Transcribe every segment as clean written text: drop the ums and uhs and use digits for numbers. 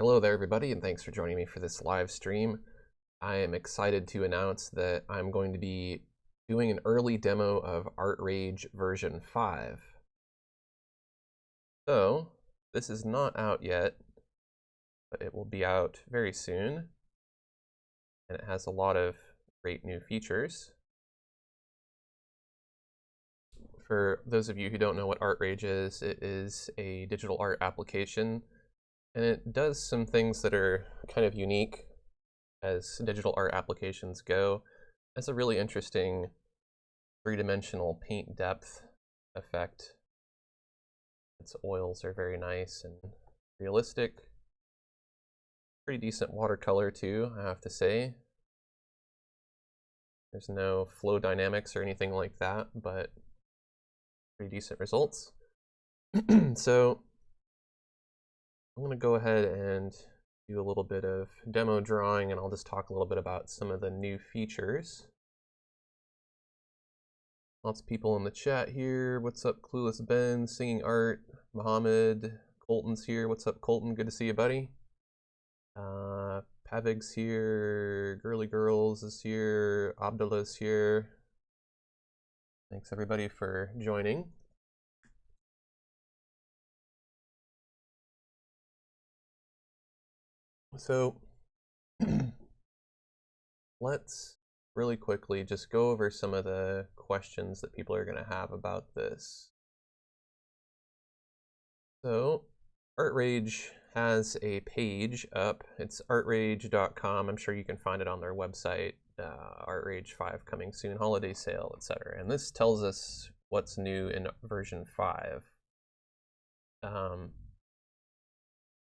Hello there, everybody, and thanks for joining me for this live stream. I am excited to announce that I'm going to be doing an early demo of ArtRage version 5. So, this is not out yet, but it will be out very soon, and it has a lot of great new features. For those of you who don't know what ArtRage is, it is a digital art application, and it does some things that are kind of unique as digital art applications go. It's a really interesting three-dimensional paint depth effect. Its oils are very nice and realistic. Pretty decent watercolor too, I have to say. There's no flow dynamics or anything like that, but pretty decent results. So I'm going to go ahead and do a little bit of demo drawing, and I'll just talk a little bit about some of the new features. Lots of people in the chat here. What's up, Clueless Ben, Singing Art, Mohammed, Colton's here. What's up, Colton? Good to see you, buddy. Pavig's here, Girly Girls is here, Abdullah's here. Thanks everybody for joining. So let's really quickly just go over some of the questions that people are going to have about this. So ArtRage has a page up. It's artrage.com. I'm sure you can find it on their website. ArtRage 5 coming soon, holiday sale, etc. And this tells us what's new in version 5.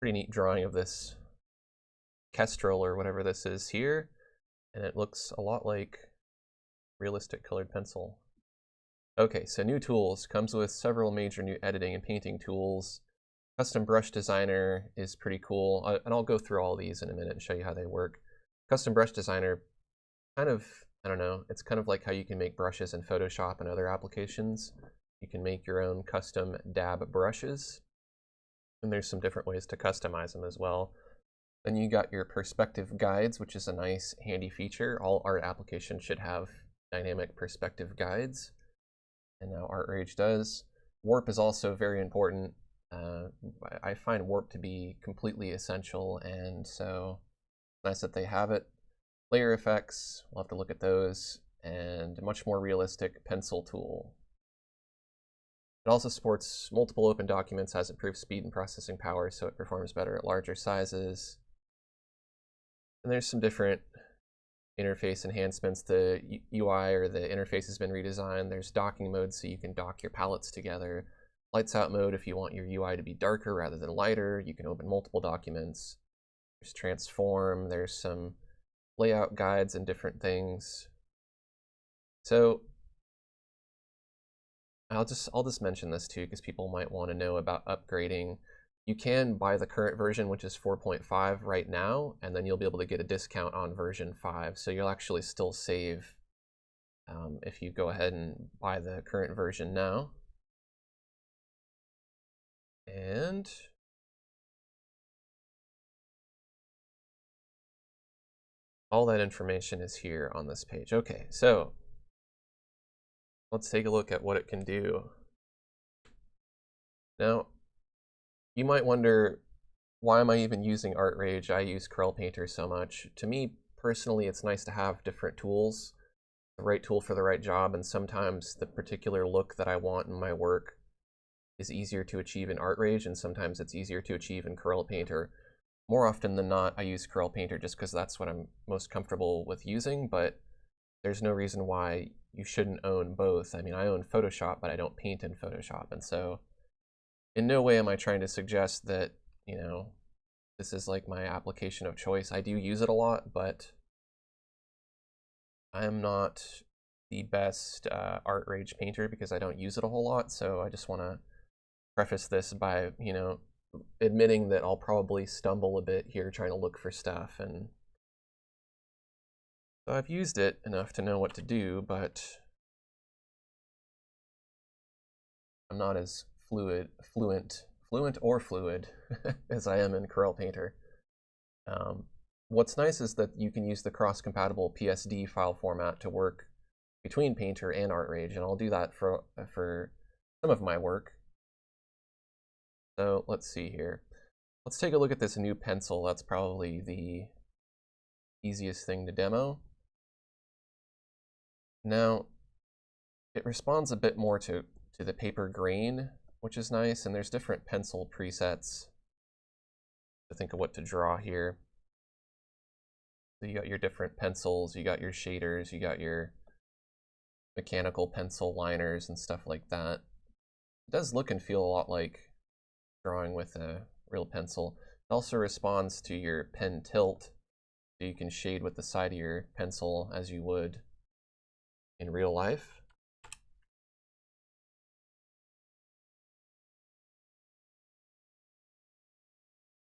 Pretty neat drawing of this kestrel or whatever this is here, and it looks a lot like realistic colored pencil. Okay, so new tools. Comes with several major new editing and painting tools. Custom brush designer is pretty cool, and I'll go through all these in a minute and show you how they work. Custom brush designer, kind of, I don't know, it's kind of like how you can make brushes in Photoshop and other applications. You can make your own custom dab brushes, and there's some different ways to customize them as well. Then you got your perspective guides, which is a nice handy feature. All art applications should have dynamic perspective guides, and now ArtRage does. Warp is also very important. I find warp to be completely essential, and so nice that they have it. Layer effects, we'll have to look at those, and a much more realistic pencil tool. It also supports multiple open documents, has improved speed and processing power, so it performs better at larger sizes. And there's some different interface enhancements. The UI or the interface has been redesigned. There's docking mode, so you can dock your palettes together. Lights out mode if you want your UI to be darker rather than lighter. You can open multiple documents. There's transform. There's some layout guides and different things. So I'll just mention this too, because people might want to know about upgrading. You can buy the current version, which is 4.5 right now, and then you'll be able to get a discount on version 5. So you'll actually still save if you go ahead and buy the current version now. And all that information is here on this page. Okay, so let's take a look at what it can do. Now, you might wonder, why am I even using ArtRage? I use Corel Painter so much. To me, personally, it's nice to have different tools, the right tool for the right job, and sometimes the particular look that I want in my work is easier to achieve in ArtRage, and sometimes it's easier to achieve in Corel Painter. More often than not, I use Corel Painter just because that's what I'm most comfortable with using, but there's no reason why you shouldn't own both. I mean, I own Photoshop, but I don't paint in Photoshop, and so in no way am I trying to suggest that, you know, this is like my application of choice. I do use it a lot, but I'm not the best ArtRage painter because I don't use it a whole lot, so I just want to preface this by, you know, admitting that I'll probably stumble a bit here trying to look for stuff, and so I've used it enough to know what to do, but I'm not as fluent or fluid as I am in Corel Painter. What's nice is that you can use the cross-compatible PSD file format to work between Painter and ArtRage, and I'll do that for some of my work. So let's see here. Let's take a look at this new pencil. That's probably the easiest thing to demo. Now, it responds a bit more to the paper grain, which is nice, and there's different pencil presets to think of what to draw here. So you got your different pencils, you got your shaders, you got your mechanical pencil liners and stuff like that. It does look and feel a lot like drawing with a real pencil. It also responds to your pen tilt, so you can shade with the side of your pencil as you would in real life.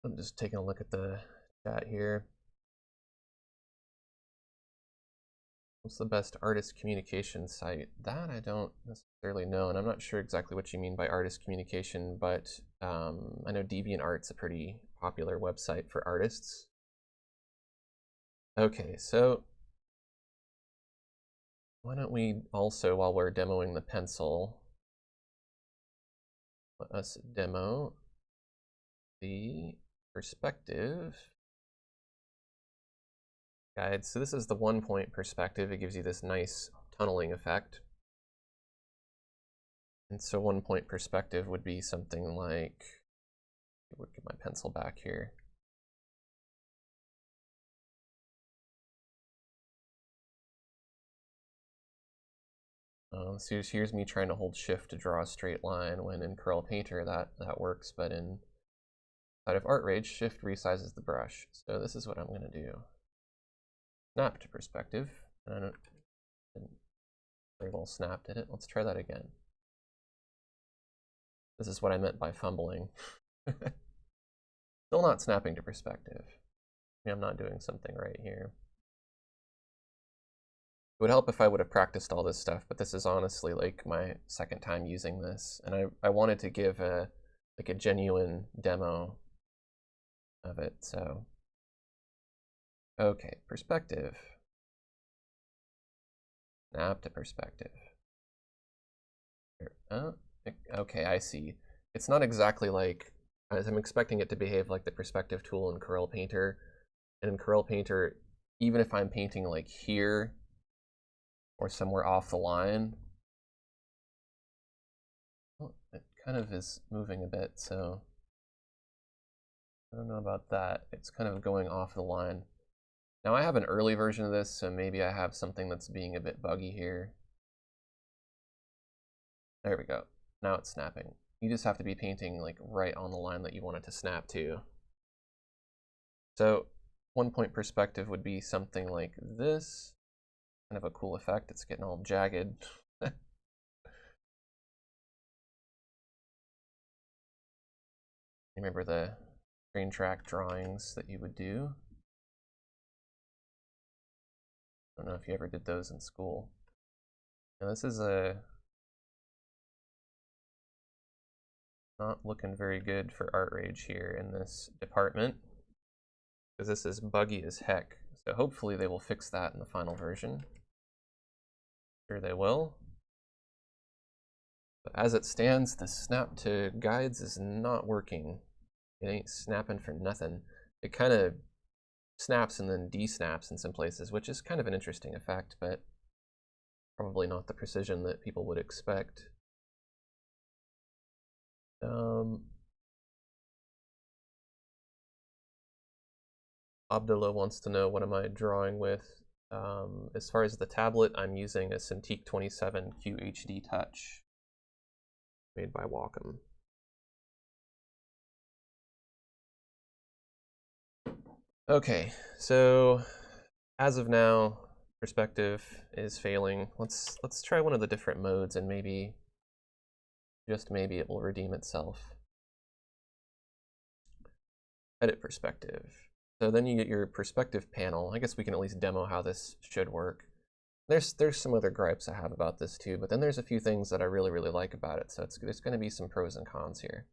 I'm just taking a look at the chat here. What's the best artist communication site? That I don't necessarily know, and I'm not sure exactly what you mean by artist communication, but I know DeviantArt's a pretty popular website for artists. Okay, so why don't we also, while we're demoing the pencil, let us demo the perspective guide. So this is the 1-point perspective. It gives you this nice tunneling effect. And so 1-point perspective would be something like, I would get my pencil back here. So here's me trying to hold shift to draw a straight line, when in Corel Painter that works, but inside of ArtRage, shift resizes the brush. So this is what I'm going to do. Snap to perspective. I didn't very well snap, did it? Let's try that again. This is what I meant by fumbling. Still not snapping to perspective. Maybe I'm not doing something right here. It would help if I would have practiced all this stuff, but this is honestly like my second time using this, and I wanted to give a genuine demo of it. So okay, perspective. Snap to perspective. Okay, I see. It's not exactly like, as I'm expecting it to behave like the perspective tool in Corel Painter. And in Corel Painter, even if I'm painting like here or somewhere off the line, well, it kind of is moving a bit, so I don't know about that. It's kind of going off the line. Now I have an early version of this, so maybe I have something that's being a bit buggy here. There we go. Now it's snapping. You just have to be painting like right on the line that you want it to snap to. So 1-point perspective would be something like this. Kind of a cool effect. It's getting all jagged. Remember the train track drawings that you would do? I don't know if you ever did those in school. Now this is not looking very good for ArtRage here in this department, because this is buggy as heck. So hopefully they will fix that in the final version. Sure they will. But as it stands, the snap to guides is not working. It ain't snapping for nothing. It kind of snaps and then de-snaps in some places, which is kind of an interesting effect, but probably not the precision that people would expect. Abdullah wants to know, what am I drawing with? As far as the tablet, I'm using a Cintiq 27 QHD Touch made by Wacom. Okay, so as of now, perspective is failing. Let's try one of the different modes, and maybe, just maybe, it will redeem itself. Edit perspective. So then you get your perspective panel. I guess we can at least demo how this should work. There's some other gripes I have about this too, but then there's a few things that I really like about it. So there's going to be some pros and cons here.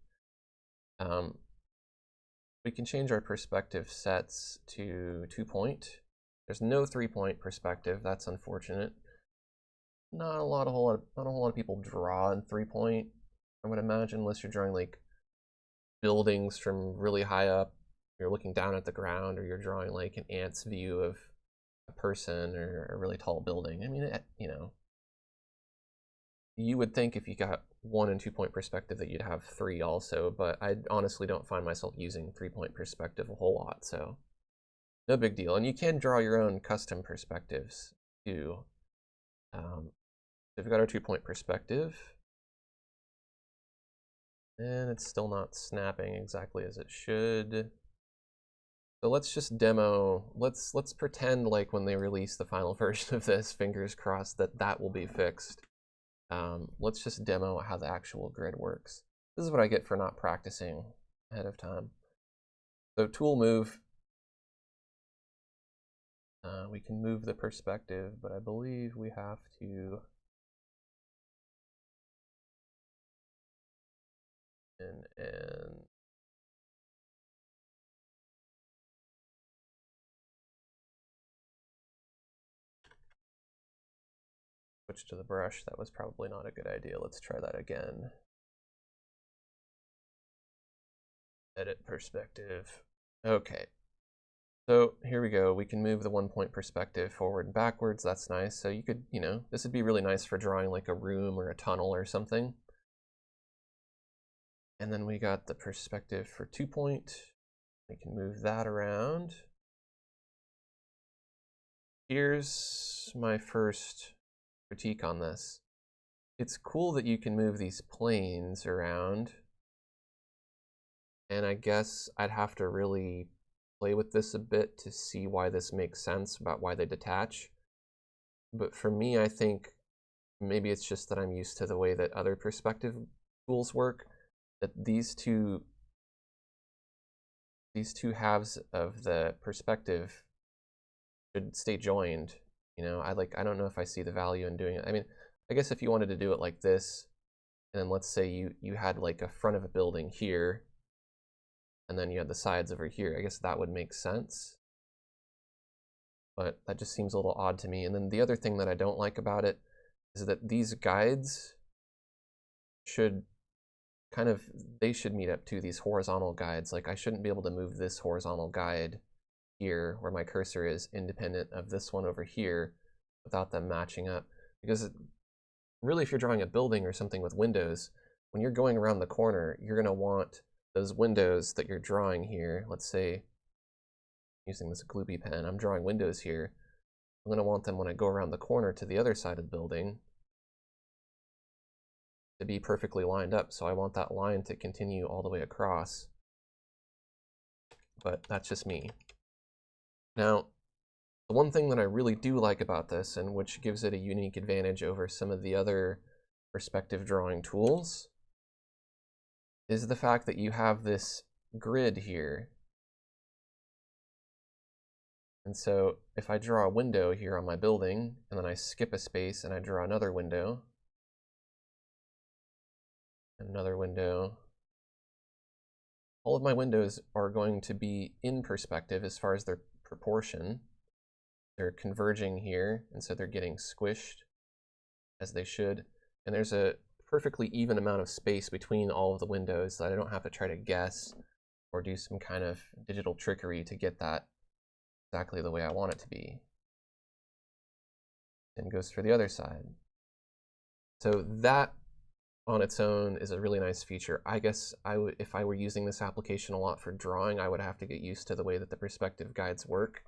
So we can change our perspective sets to 2-point. There's no 3-point perspective. That's unfortunate. Not a whole lot of people draw in 3-point. I would imagine, unless you're drawing like buildings from really high up, you're looking down at the ground, or you're drawing like an ant's view of a person or a really tall building. I mean, you know, you would think if you got 1 and 2-point perspective that you'd have 3 also, but I honestly don't find myself using 3-point perspective a whole lot, so no big deal. And you can draw your own custom perspectives too. We've got our 2-point perspective, and it's still not snapping exactly as it should. So let's just demo, let's pretend like when they release the final version of this, fingers crossed, that will be fixed. Let's just demo how the actual grid works. This is what I get for not practicing ahead of time. So tool move, we can move the perspective, but I believe we have to and switch to the brush. That was probably not a good idea. Let's try that again. Edit perspective. Okay. So here we go. We can move the 1-point perspective forward and backwards. That's nice. So you could, you know, this would be really nice for drawing like a room or a tunnel or something. And then we got the perspective for 2-point. We can move that around. Here's my first critique on this. It's cool that you can move these planes around, and I guess I'd have to really play with this a bit to see why this makes sense about why they detach. But for me, I think maybe it's just that I'm used to the way that other perspective tools work, that these two halves of the perspective should stay joined. You know, I don't know if I see the value in doing it. I mean, I guess if you wanted to do it like this, and then let's say you had like a front of a building here, and then you had the sides over here, I guess that would make sense. But that just seems a little odd to me. And then the other thing that I don't like about it is that these guides should they should meet up to these horizontal guides. Like I shouldn't be able to move this horizontal guide here where my cursor is independent of this one over here without them matching up. Because really, if you're drawing a building or something with windows, when you're going around the corner, you're going to want those windows that you're drawing here. Let's say, using this gloopy pen, I'm drawing windows here. I'm going to want them when I go around the corner to the other side of the building to be perfectly lined up. So I want that line to continue all the way across. But that's just me. Now, the one thing that I really do like about this, and which gives it a unique advantage over some of the other perspective drawing tools, is the fact that you have this grid here. And so if I draw a window here on my building, and then I skip a space and I draw another window, and another window, all of my windows are going to be in perspective as far as their proportion. They're converging here, and so they're getting squished as they should. And there's a perfectly even amount of space between all of the windows that I don't have to try to guess or do some kind of digital trickery to get that exactly the way I want it to be. And goes for the other side. So that on its own is a really nice feature. I guess if I were using this application a lot for drawing, I would have to get used to the way that the perspective guides work.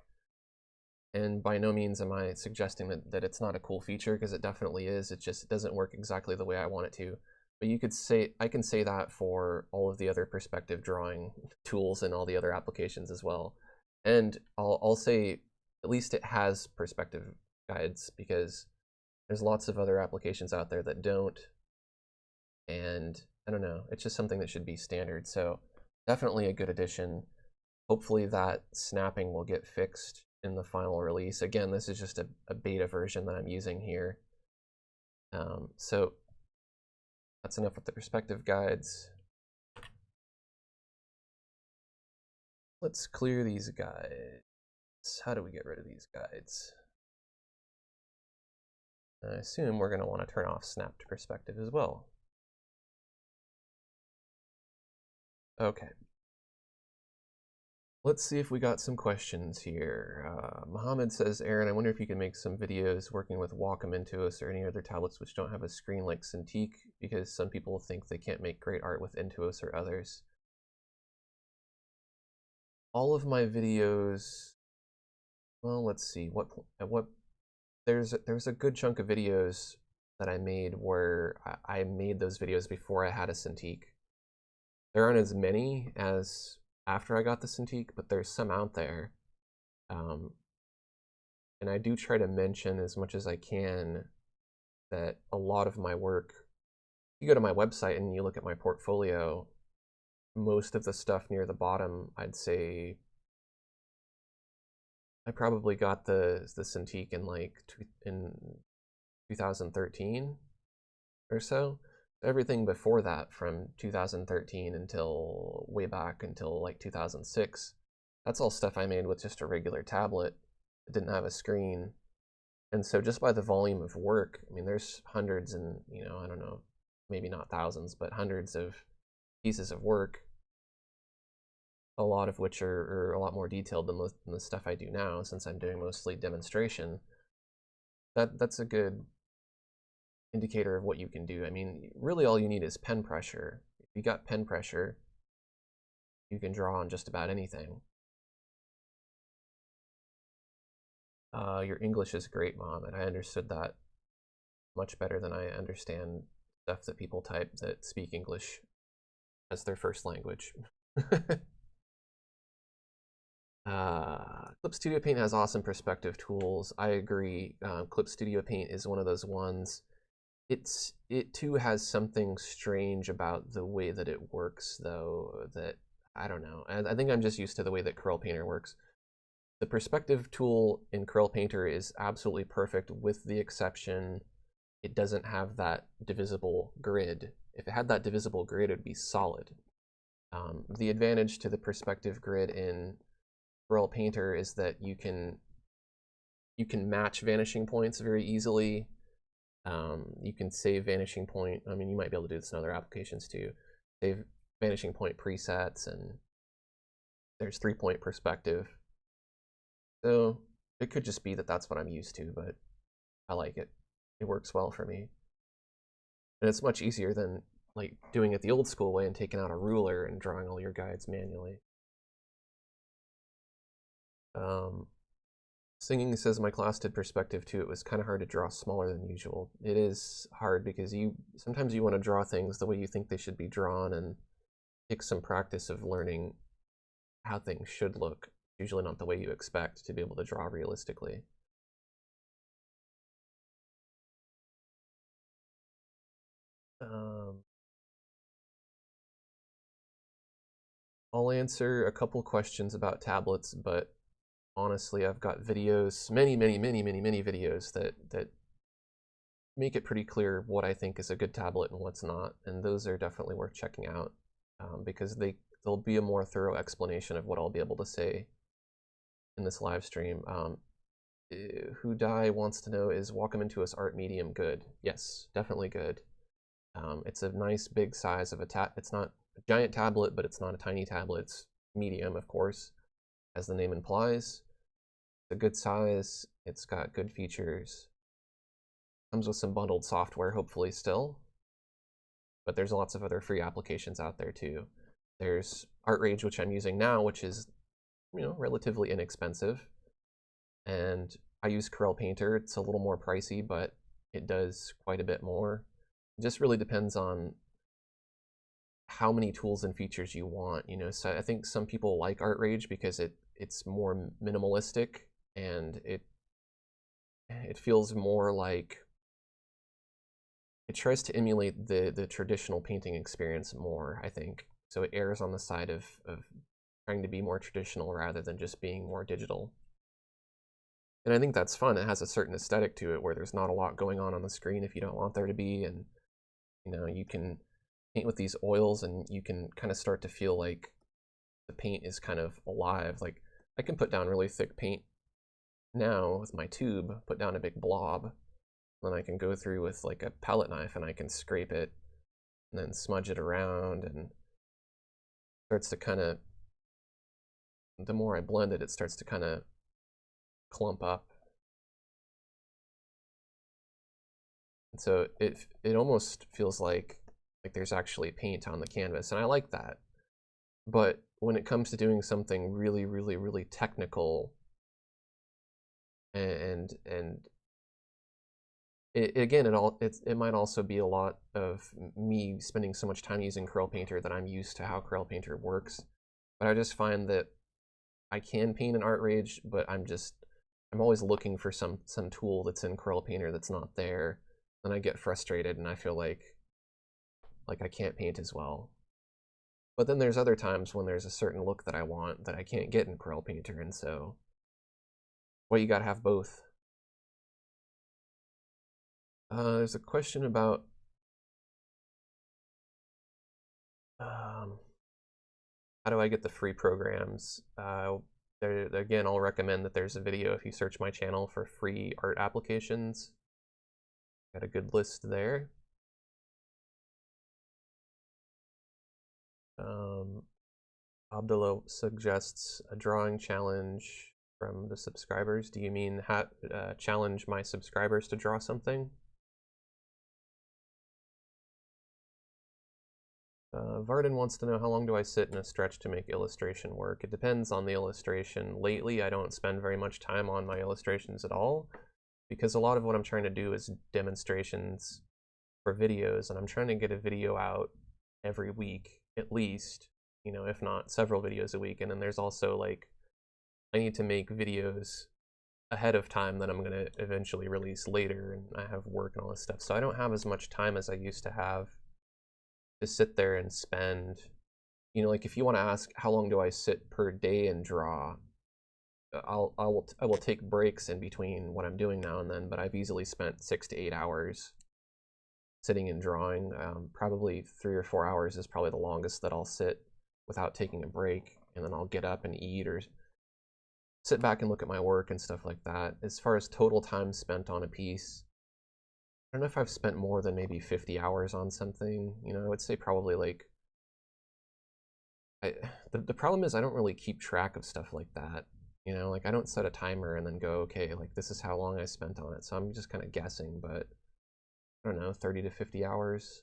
And by no means am I suggesting that it's not a cool feature, because it definitely is. It doesn't work exactly the way I want it to. But you could say, I can say that for all of the other perspective drawing tools and all the other applications as well. And I'll say at least it has perspective guides, because there's lots of other applications out there that don't. And I don't know, it's just something that should be standard. So definitely a good addition. Hopefully that snapping will get fixed in the final release. Again, this is just a beta version that I'm using here. So that's enough with the perspective guides. Let's clear these guides. How do we get rid of these guides? I assume we're going to want to turn off snap to perspective as well. Okay. Let's see if we got some questions here. Mohammed says, Aaron, I wonder if you can make some videos working with Wacom Intuos or any other tablets which don't have a screen like Cintiq, because some people think they can't make great art with Intuos or others. All of my videos, well, let's see, there's a good chunk of videos that I made where I made those videos before I had a Cintiq. There aren't as many as after I got the Cintiq, but there's some out there. And I do try to mention as much as I can that a lot of my work, you go to my website and you look at my portfolio, most of the stuff near the bottom, I'd say I probably got the Cintiq in like in 2013 or so. Everything before that, from 2013 until way back until like 2006, that's all stuff I made with just a regular tablet. It didn't have a screen. And so just by the volume of work, I mean, there's hundreds and, you know, I don't know, maybe not thousands, but hundreds of pieces of work, a lot of which are a lot more detailed than the stuff I do now, since I'm doing mostly demonstration. That's a good indicator of what you can do. I mean, really all you need is pen pressure. If you got pen pressure, you can draw on just about anything. Your English is great, Mohammed. I understood that much better than I understand stuff that people type that speak English as their first language. Clip Studio Paint has awesome perspective tools. I agree. Clip Studio Paint is one of those ones. It too has something strange about the way that it works, though, that I don't know. I think I'm just used to the way that Corel Painter works. The perspective tool in Corel Painter is absolutely perfect, with the exception it doesn't have that divisible grid. If it had that divisible grid, it would be solid. The advantage to the perspective grid in Corel Painter is that you can match vanishing points very easily. You can save vanishing point. I mean, you might be able to do this in other applications too. Save vanishing point presets, and there's 3-point perspective. So it could just be that that's what I'm used to, but I like it. It works well for me. And it's much easier than like doing it the old school way and taking out a ruler and drawing all your guides manually. Singing says, my class did perspective too. It was kind of hard to draw smaller than usual. It is hard because sometimes you want to draw things the way you think they should be drawn, and take some practice of learning how things should look. Usually not the way you expect to be able to draw realistically. I'll answer a couple questions about tablets, but honestly, I've got videos, many videos that make it pretty clear what I think is a good tablet and what's not, and those are definitely worth checking out, because there'll be a more thorough explanation of what I'll be able to say in this live stream. Who Die wants to know, is Wacom Intuos Art Medium good? Yes, definitely good. It's a nice big size of it's not a giant tablet, but it's not a tiny tablet. It's medium, of course, as the name implies. It's a good size. It's got good features. Comes with some bundled software, hopefully still. But there's lots of other free applications out there too. There's ArtRage, which I'm using now, which is, you know, relatively inexpensive. And I use Corel Painter. It's a little more pricey, but it does quite a bit more. It just really depends on how many tools and features you want, you know. So I think some people like ArtRage because it's more minimalistic, and it feels more like it tries to emulate the traditional painting experience more, I think. So it errs on the side of trying to be more traditional rather than just being more digital. And I think that's fun. It has a certain aesthetic to it where there's not a lot going on the screen if you don't want there to be, and you know, you can paint with these oils and you can kind of start to feel like the paint is kind of alive. Like I can put down really thick paint now with my tube, put down a big blob, then I can go through with like a palette knife and I can scrape it and then smudge it around, and starts to kind of, the more I blend it, it starts to kind of clump up. And so it almost feels like there's actually paint on the canvas, and I like that. But when it comes to doing something really, really, really technical, and it might also be a lot of me spending so much time using Corel Painter that I'm used to how Corel Painter works. But I just find that I can paint in ArtRage, but I'm always looking for some tool that's in Corel Painter that's not there. Then I get frustrated and I feel like I can't paint as well. But then there's other times when there's a certain look that I want that I can't get in Corel Painter, and so, well, you gotta have both. There's a question about how do I get the free programs? Again, I'll recommend that there's a video if you search my channel for free art applications. Got a good list there. Abdullah suggests a drawing challenge from the subscribers. Do you mean challenge my subscribers to draw something? Varden wants to know, how long do I sit in a stretch to make illustration work? It depends on the illustration. Lately, I don't spend very much time on my illustrations at all, because a lot of what I'm trying to do is demonstrations for videos, and I'm trying to get a video out every week, at least, you know, if not several videos a week. And then there's also like, I need to make videos ahead of time that I'm going to eventually release later, and I have work and all this stuff. So I don't have as much time as I used to have to sit there and spend, you know, like if you want to ask how long do I sit per day and draw, I will take breaks in between what I'm doing now and then, but I've easily spent 6 to 8 hours sitting and drawing. Probably 3 or 4 hours is probably the longest that I'll sit without taking a break, and then I'll get up and eat or sit back and look at my work and stuff like that. As far as total time spent on a piece, I don't know if I've spent more than maybe 50 hours on something. You know, I would say probably like, the problem is I don't really keep track of stuff like that. You know, like I don't set a timer and then go, okay, like this is how long I spent on it. So I'm just kind of guessing, but I don't know, 30 to 50 hours.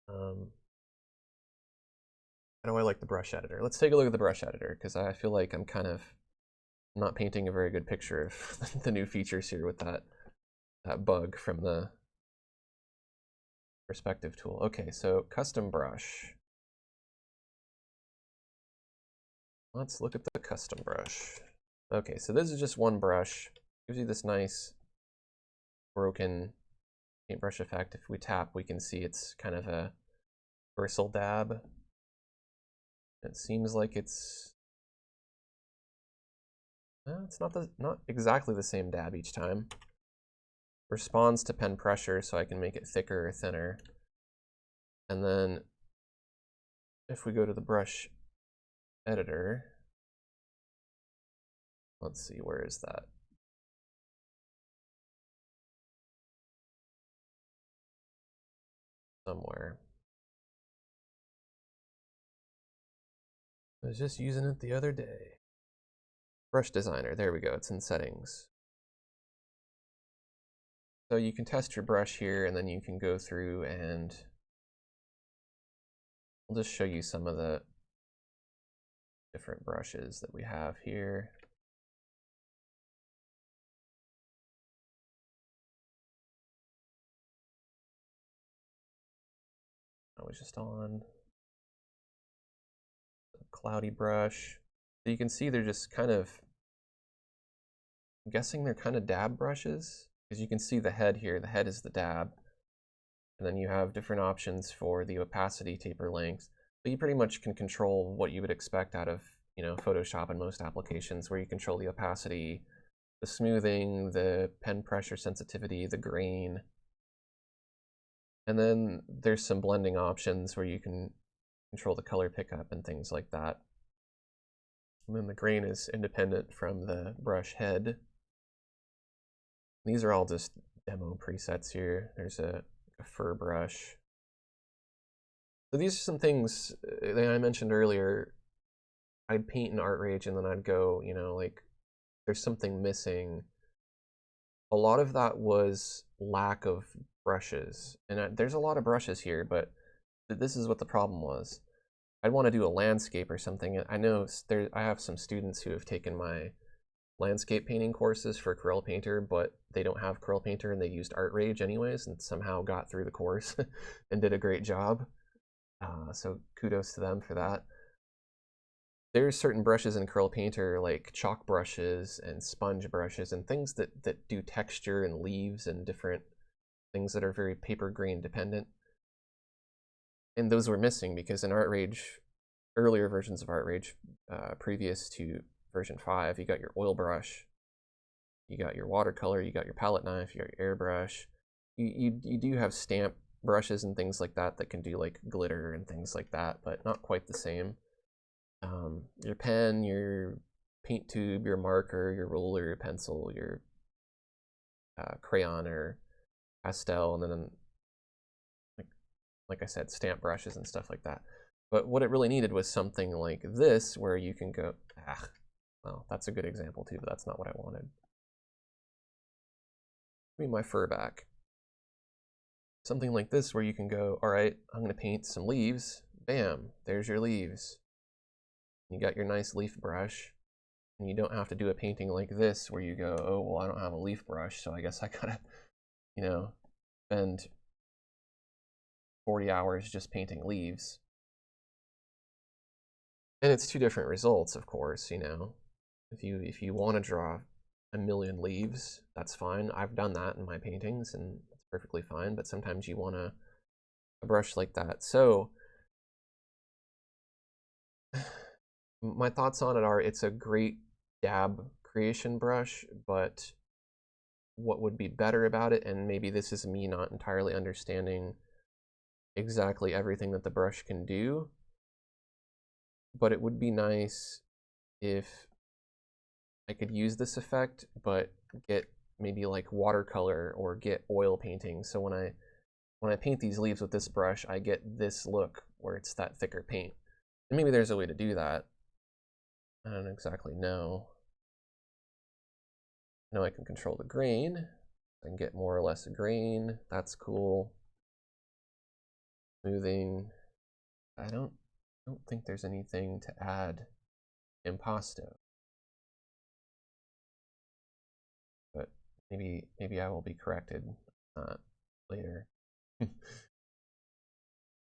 How do I like the brush editor? Let's take a look at the brush editor, because I feel like I'm kind of not painting a very good picture of the new features here with that bug from the perspective tool. Okay, so custom brush. Let's look at the custom brush. Okay, so this is just one brush. Gives you this nice broken paintbrush effect. If we tap, we can see it's kind of a bristle dab. It seems like it's not exactly the same dab each time. Responds to pen pressure, so I can make it thicker or thinner. And then if we go to the brush editor, let's see, where is that? Somewhere. I was just using it the other day. Brush designer, there we go, it's in settings. So you can test your brush here, and then you can go through and I'll just show you some of the different brushes that we have here. I was just on a cloudy brush. So you can see they're just kind of, I'm guessing they're kind of dab brushes, because you can see the head here. The head is the dab. And then you have different options for the opacity, taper length. But you pretty much can control what you would expect out of, you know, Photoshop and most applications, where you control the opacity, the smoothing, the pen pressure sensitivity, the grain. And then there's some blending options where you can control the color pickup and things like that. And then the grain is independent from the brush head. These are all just demo presets here. There's a fur brush. So these are some things that I mentioned earlier. I'd paint in ArtRage and then I'd go, you know, like there's something missing. A lot of that was lack of brushes. And there's a lot of brushes here, but this is what the problem was. I'd want to do a landscape or something. I know I have some students who have taken my landscape painting courses for Corel Painter, but they don't have Corel Painter and they used ArtRage anyways and somehow got through the course and did a great job. So kudos to them for that. There's certain brushes in Corel Painter like chalk brushes and sponge brushes and things that do texture and leaves and different things that are very paper grain dependent. And those were missing because in ArtRage, earlier versions of ArtRage, previous to version 5, you got your oil brush, you got your watercolor, you got your palette knife, you got your airbrush. You do have stamp brushes and things like that that can do like glitter and things like that, but not quite the same. Your pen, your paint tube, your marker, your ruler, your pencil, your crayon or pastel, and then like I said, stamp brushes and stuff like that. But what it really needed was something like this where you can go, well, that's a good example too, but that's not what I wanted. Give me my fur back. Something like this where you can go, all right, I'm going to paint some leaves. Bam, there's your leaves. You got your nice leaf brush. And you don't have to do a painting like this where you go, oh, well, I don't have a leaf brush, so I guess I gotta, you know, spend 40 hours just painting leaves. And it's two different results, of course, you know. If you want to draw a million leaves, that's fine. I've done that in my paintings and it's perfectly fine, but sometimes you want a brush like that. So my thoughts on it are it's a great dab creation brush, but what would be better about it, and maybe this is me not entirely understanding exactly everything that the brush can do, but it would be nice if I could use this effect, but get maybe like watercolor or get oil painting. So when I paint these leaves with this brush, I get this look where it's that thicker paint. And maybe there's a way to do that. I don't exactly know. Now I can control the grain. I can get more or less grain. That's cool. Smoothing. I don't think there's anything to add impasto. But maybe I will be corrected later. But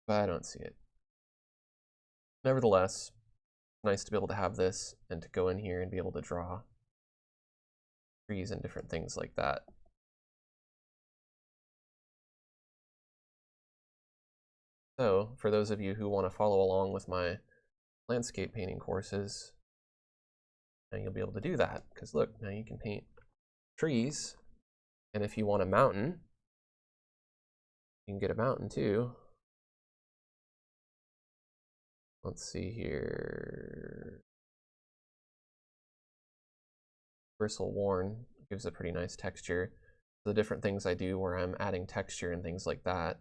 I don't see it. Nevertheless, nice to be able to have this and to go in here and be able to draw trees and different things like that. So for those of you who want to follow along with my landscape painting courses, now you'll be able to do that, because look, now you can paint trees, and if you want a mountain, you can get a mountain too. Let's see here. Bristle worn gives a pretty nice texture. The different things I do where I'm adding texture and things like that,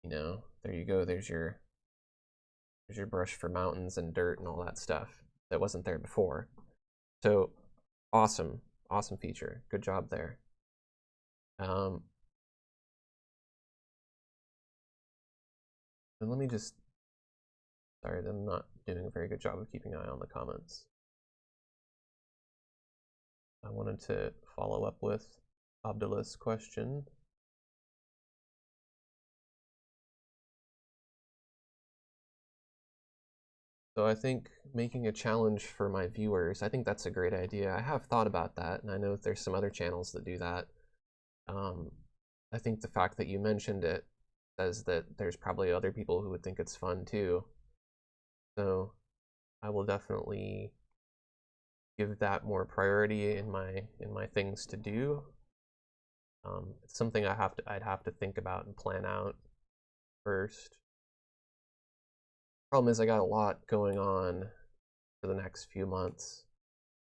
you know, there you go. There's your brush for mountains and dirt and all that stuff that wasn't there before. So awesome feature. Good job there. And let me just, sorry, I'm not doing a very good job of keeping an eye on the comments. I wanted to follow up with Abdullah's question. So I think making a challenge for my viewers, I think that's a great idea. I have thought about that, and I know there's some other channels that do that. I think the fact that you mentioned it says that there's probably other people who would think it's fun too. So I will definitely give that more priority in my things to do. It's something I'd have to think about and plan out first. Problem is I got a lot going on for the next few months.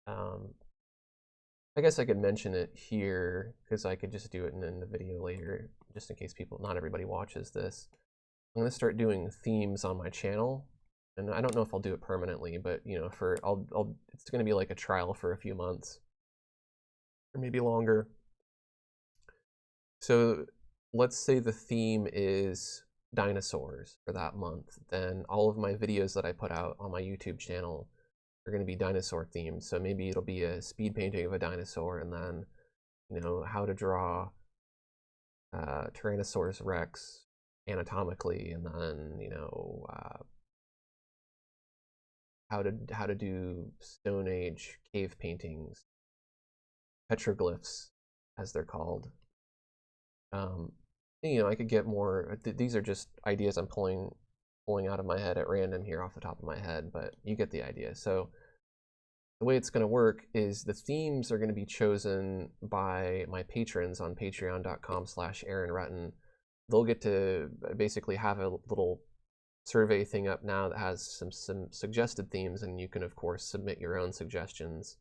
I guess I could mention it here because I could just do it in the video later, just in case not everybody watches this. I'm gonna start doing themes on my channel, and I don't know if I'll do it permanently, but you know, it's gonna be like a trial for a few months, or maybe longer. So let's say the theme is dinosaurs for that month, then all of my videos that I put out on my YouTube channel are going to be dinosaur themed. So maybe it'll be a speed painting of a dinosaur, and then, you know, how to draw Tyrannosaurus Rex anatomically, and then, you know, how to do Stone Age cave paintings, petroglyphs, as they're called. You know, I could get more. These are just ideas I'm pulling out of my head at random here off the top of my head, but you get the idea. So the way it's going to work is the themes are going to be chosen by my patrons on patreon.com/AaronRutten. They'll get to basically have a little survey thing up now that has some suggested themes, and you can of course submit your own suggestions.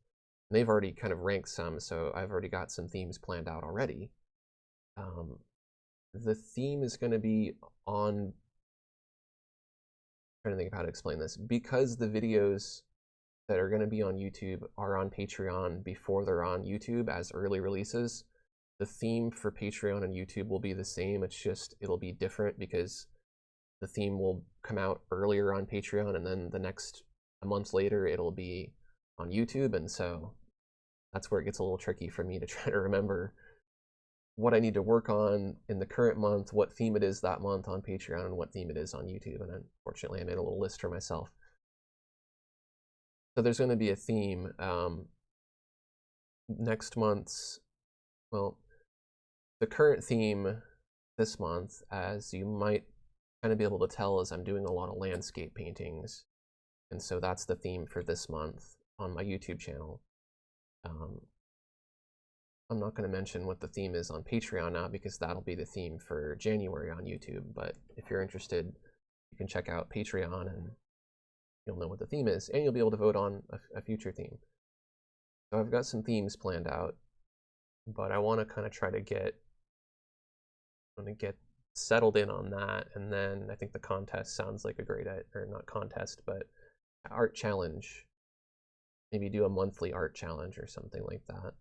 And they've already kind of ranked some, so I've already got some themes planned out already. The theme is going to be on, I'm trying to think of how to explain this, because the videos that are going to be on YouTube are on Patreon before they're on YouTube as early releases. The theme for Patreon and YouTube will be the same, it's just it'll be different because the theme will come out earlier on Patreon, and then a month later it'll be on YouTube, and so that's where it gets a little tricky for me to try to remember what I need to work on in the current month, what theme it is that month on Patreon, and what theme it is on YouTube. And unfortunately, I made a little list for myself. So there's going to be a theme. Next month's, well, the current theme this month, as you might kind of be able to tell, is I'm doing a lot of landscape paintings. And so that's the theme for this month on my YouTube channel. I'm not going to mention what the theme is on Patreon now because that'll be the theme for January on YouTube, but if you're interested, you can check out Patreon and you'll know what the theme is, and you'll be able to vote on a future theme. So I've got some themes planned out, but I want to kind of try to get settled in on that, and then I think the contest sounds like a great, or not contest, but art challenge. Maybe do a monthly art challenge or something like that.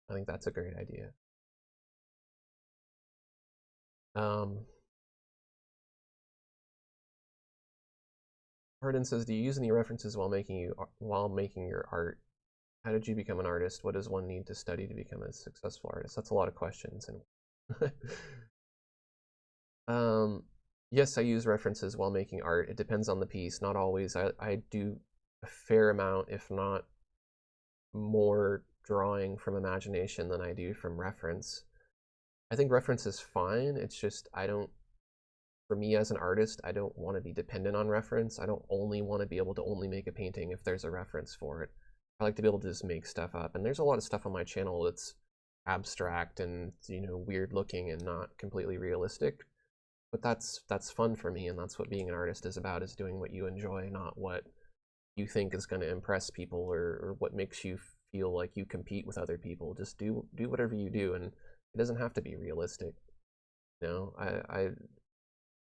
I think that's a great idea. Arden says, do you use any references while making your art? How did you become an artist? What does one need to study to become a successful artist? That's a lot of questions. And yes, I use references while making art. It depends on the piece, not always. I do a fair amount, if not more, drawing from imagination than I do from reference. I think reference is fine. It's just for me as an artist, I don't want to be dependent on reference. I don't only want to be able to only make a painting if there's a reference for it. I like to be able to just make stuff up. And there's a lot of stuff on my channel that's abstract and, you know, weird looking and not completely realistic. But that's fun for me, and that's what being an artist is about, is doing what you enjoy, not what you think is going to impress people or what makes you feel like you compete with other people. Just do whatever you do, and it doesn't have to be realistic. You know,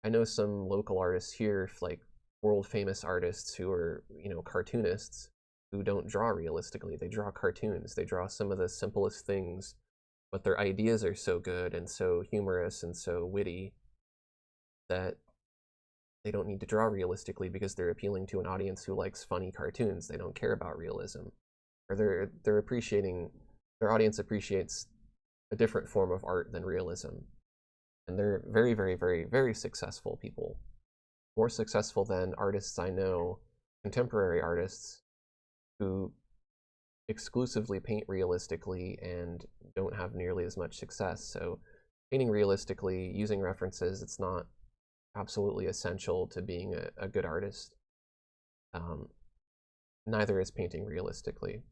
I know some local artists here, like world famous artists who are, you know, cartoonists, who don't draw realistically. They draw cartoons. They draw some of the simplest things, but their ideas are so good and so humorous and so witty that they don't need to draw realistically because they're appealing to an audience who likes funny cartoons. They don't care about realism, or their audience appreciates a different form of art than realism. And they're very, very, very, very successful people. More successful than artists I know, contemporary artists, who exclusively paint realistically and don't have nearly as much success. So painting realistically, using references, it's not absolutely essential to being a good artist. Neither is painting realistically.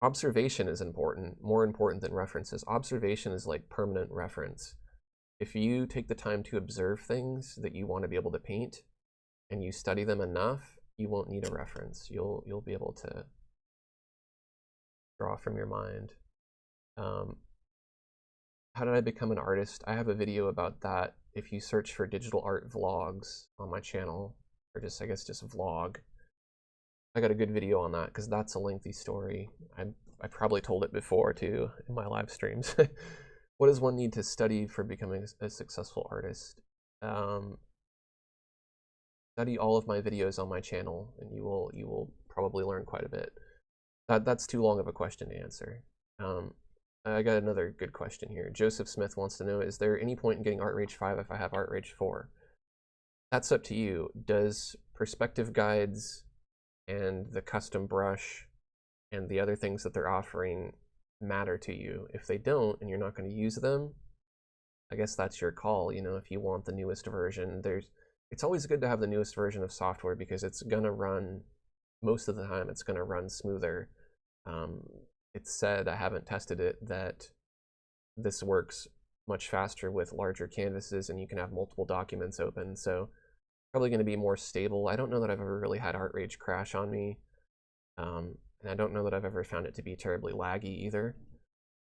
observation is important, more important than references. Observation is like permanent reference. If you take the time to observe things that you want to be able to paint and you study them enough, you won't need a reference. You'll be able to draw from your mind. How did I become an artist? I have a video about that. If you search for digital art vlogs on my channel, or just, I guess, just vlog, I got a good video on that because that's a lengthy story. I probably told it before too in my live streams. What does one need to study for becoming a successful artist? Study all of my videos on my channel, and you will probably learn quite a bit. That's too long of a question to answer. I got another good question here. Joseph Smith wants to know, is there any point in getting ArtRage 5 if I have ArtRage 4? That's up to you. Does perspective guides and the custom brush and the other things that they're offering matter to you? If they don't and you're not going to use them, I guess that's your call. You know, if you want the newest version, it's always good to have the newest version of software because it's gonna run, most of the time it's gonna run smoother. It's said, I haven't tested it, that this works much faster with larger canvases and you can have multiple documents open, so probably going to be more stable. I don't know that I've ever really had ArtRage crash on me, and I don't know that I've ever found it to be terribly laggy either.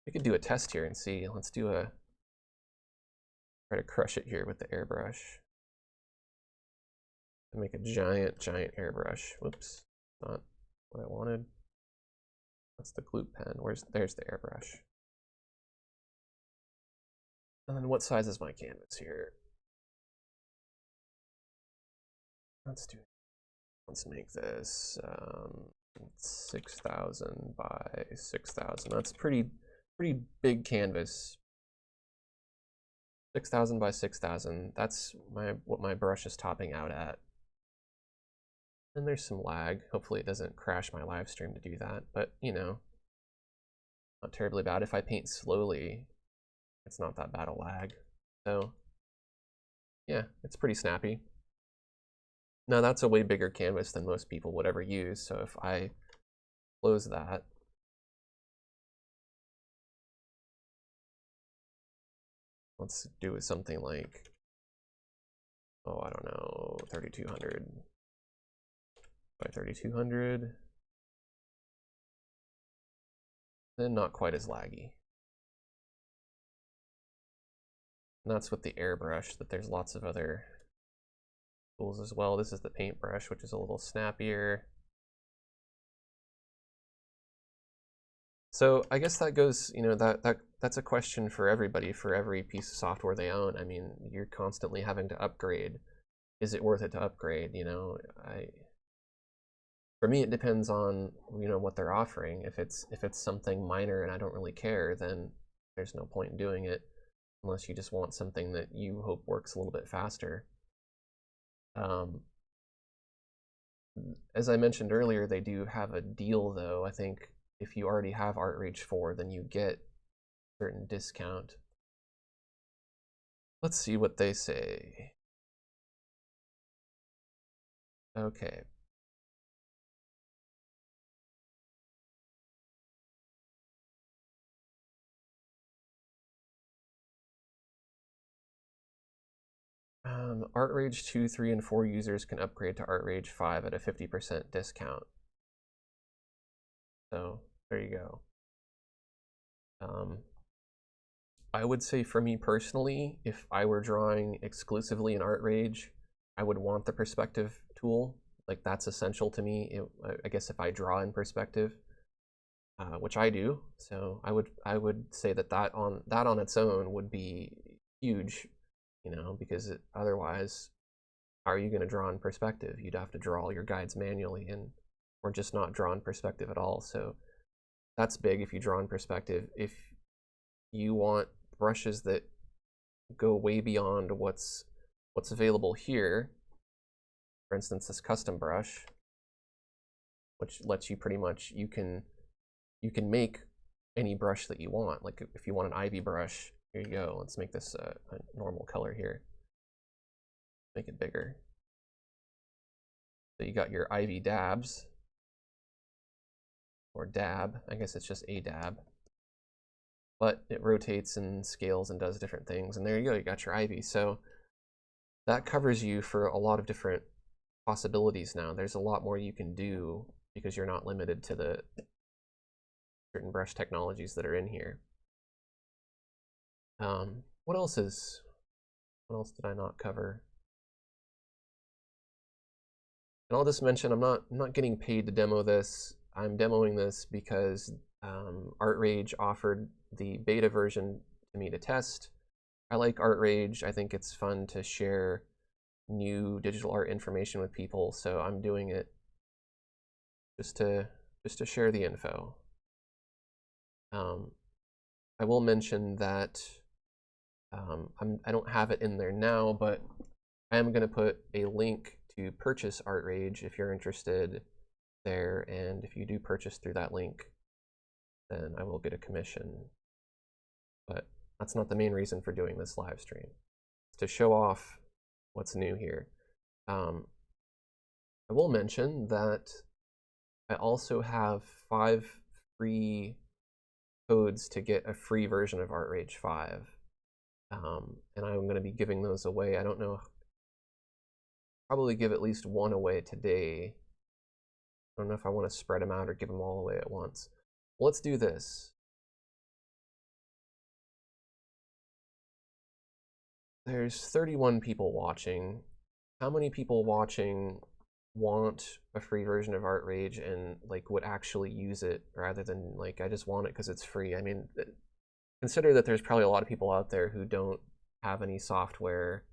We could do a test here and see. Let's try to crush it here with the airbrush. Make a giant airbrush. Whoops, not what I wanted. That's the glue pen. There's the airbrush. And then what size is my canvas here? Let's make this 6,000 by 6,000. That's pretty big canvas. 6,000 by 6,000. That's what my brush is topping out at. And there's some lag. Hopefully it doesn't crash my live stream to do that, but you know, not terribly bad. If I paint slowly, it's not that bad a lag. So yeah, it's pretty snappy. Now that's a way bigger canvas than most people would ever use, so if I close that, let's do something like, oh, I don't know, 3200 by 3200, then not quite as laggy. And that's with the airbrush, that there's lots of other tools as well. This is the paintbrush, which is a little snappier. So I guess that goes, you know, that's a question for everybody, for every piece of software they own. I mean, you're constantly having to upgrade. Is it worth it to upgrade? You know, for me, it depends on, you know, what they're offering. If it's something minor and I don't really care, then there's no point in doing it, unless you just want something that you hope works a little bit faster. As I mentioned earlier, they do have a deal though. I think if you already have ArtRage 4, then you get a certain discount. Let's see what they say. Okay. ArtRage 2, 3, and 4 users can upgrade to ArtRage 5 at a 50% discount. So there you go. I would say for me personally, if I were drawing exclusively in ArtRage, I would want the perspective tool. Like, that's essential to me. I guess if I draw in perspective, which I do, so I would say that on its own would be huge, you know, because otherwise, how are you going to draw in perspective? You'd have to draw all your guides manually, or just not draw in perspective at all. So that's big if you draw in perspective. If you want brushes that go way beyond what's available here, for instance, this custom brush, which lets you pretty much, you can make any brush that you want. Like if you want an ivy brush, here you go. Let's make this a normal color here. Make it bigger. So you got your ivy dabs, or dab. I guess it's just a dab. But it rotates and scales and does different things. And there you go, you got your Ivy. So that covers you for a lot of different possibilities now. There's a lot more you can do because you're not limited to the certain brush technologies that are in here. What else did I not cover? And I'll just mention I'm not getting paid to demo this. I'm demoing this because ArtRage offered the beta version to me to test. I like ArtRage. I think it's fun to share new digital art information with people, so I'm doing it just to share the info. I will mention that I don't have it in there now, but I am going to put a link to purchase ArtRage if you're interested there, and if you do purchase through that link, then I will get a commission. But that's not the main reason for doing this live stream. It's to show off what's new here. I will mention that I also have 5 free codes to get a free version of ArtRage 5. And I'm going to be giving those away. I don't know, probably give at least one away today. I don't know if I want to spread them out or give them all away at once. Well, let's do this. There's 31 people watching. How many people watching want a free version of ArtRage and like would actually use it rather than like I just want it because it's free? I mean, consider that there's probably a lot of people out there who don't have any software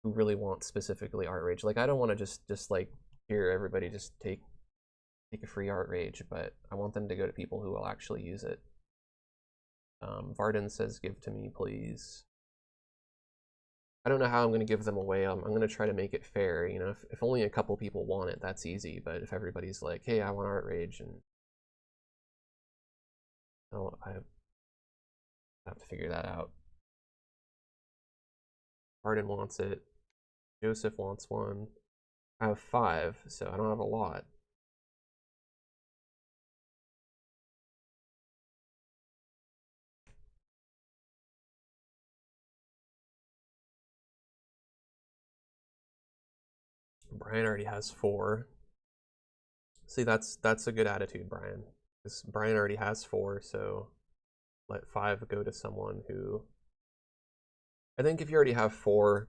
who really want specifically ArtRage. Like I don't want to just like here everybody just take a free ArtRage, but I want them to go to people who will actually use it. Varden says give to me please. I don't know how I'm going to give them away. I'm going to try to make it fair. You know, if only a couple people want it, that's easy. But if everybody's like, hey, I want ArtRage, and oh, I have to figure that out. Arden wants it. Joseph wants one. I have 5, so I don't have a lot. Brian already has 4. See, that's a good attitude, Brian. Because Brian already has 4, so let 5 go to someone who... I think if you already have 4,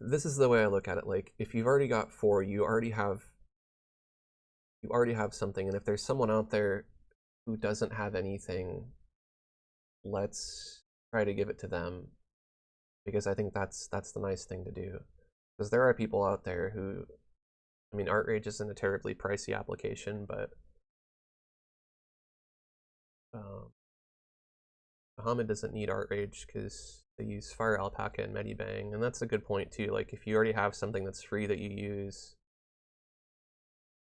this is the way I look at it. Like, if you've already got 4, you already have something, and if there's someone out there who doesn't have anything, let's try to give it to them, because I think that's the nice thing to do. Because there are people out there who, I mean, ArtRage isn't a terribly pricey application, but Muhammad doesn't need ArtRage because they use Fire Alpaca and Medibang, and that's a good point too. Like if you already have something that's free that you use,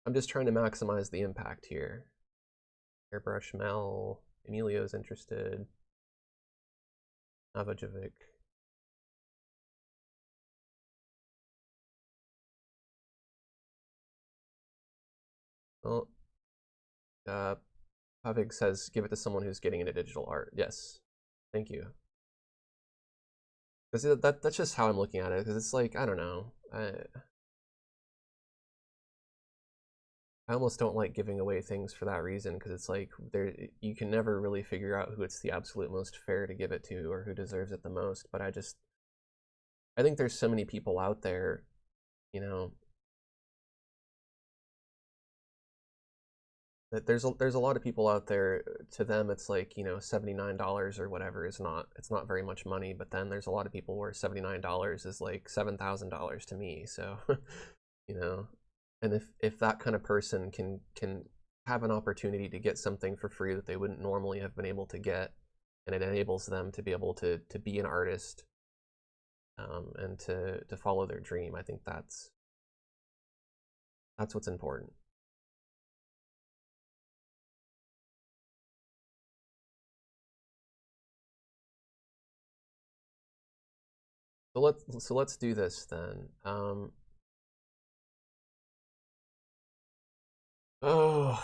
I'm just trying to maximize the impact here. Airbrush Mel, Emilio's interested. Navajovic. Well, Pavig says, give it to someone who's getting into digital art. Yes, thank you. Because that's just how I'm looking at it, because it's like, I don't know. I almost don't like giving away things for that reason, because it's like you can never really figure out who it's the absolute most fair to give it to or who deserves it the most. But I think there's so many people out there, you know, that there's a lot of people out there, to them it's like, you know, $79 or whatever it's not very much money, but then there's a lot of people where $79 is like $7,000 to me. So you know, and if that kind of person can have an opportunity to get something for free that they wouldn't normally have been able to get, and it enables them to be able to be an artist, and to follow their dream, I think that's what's important. So let's do this then. Oh,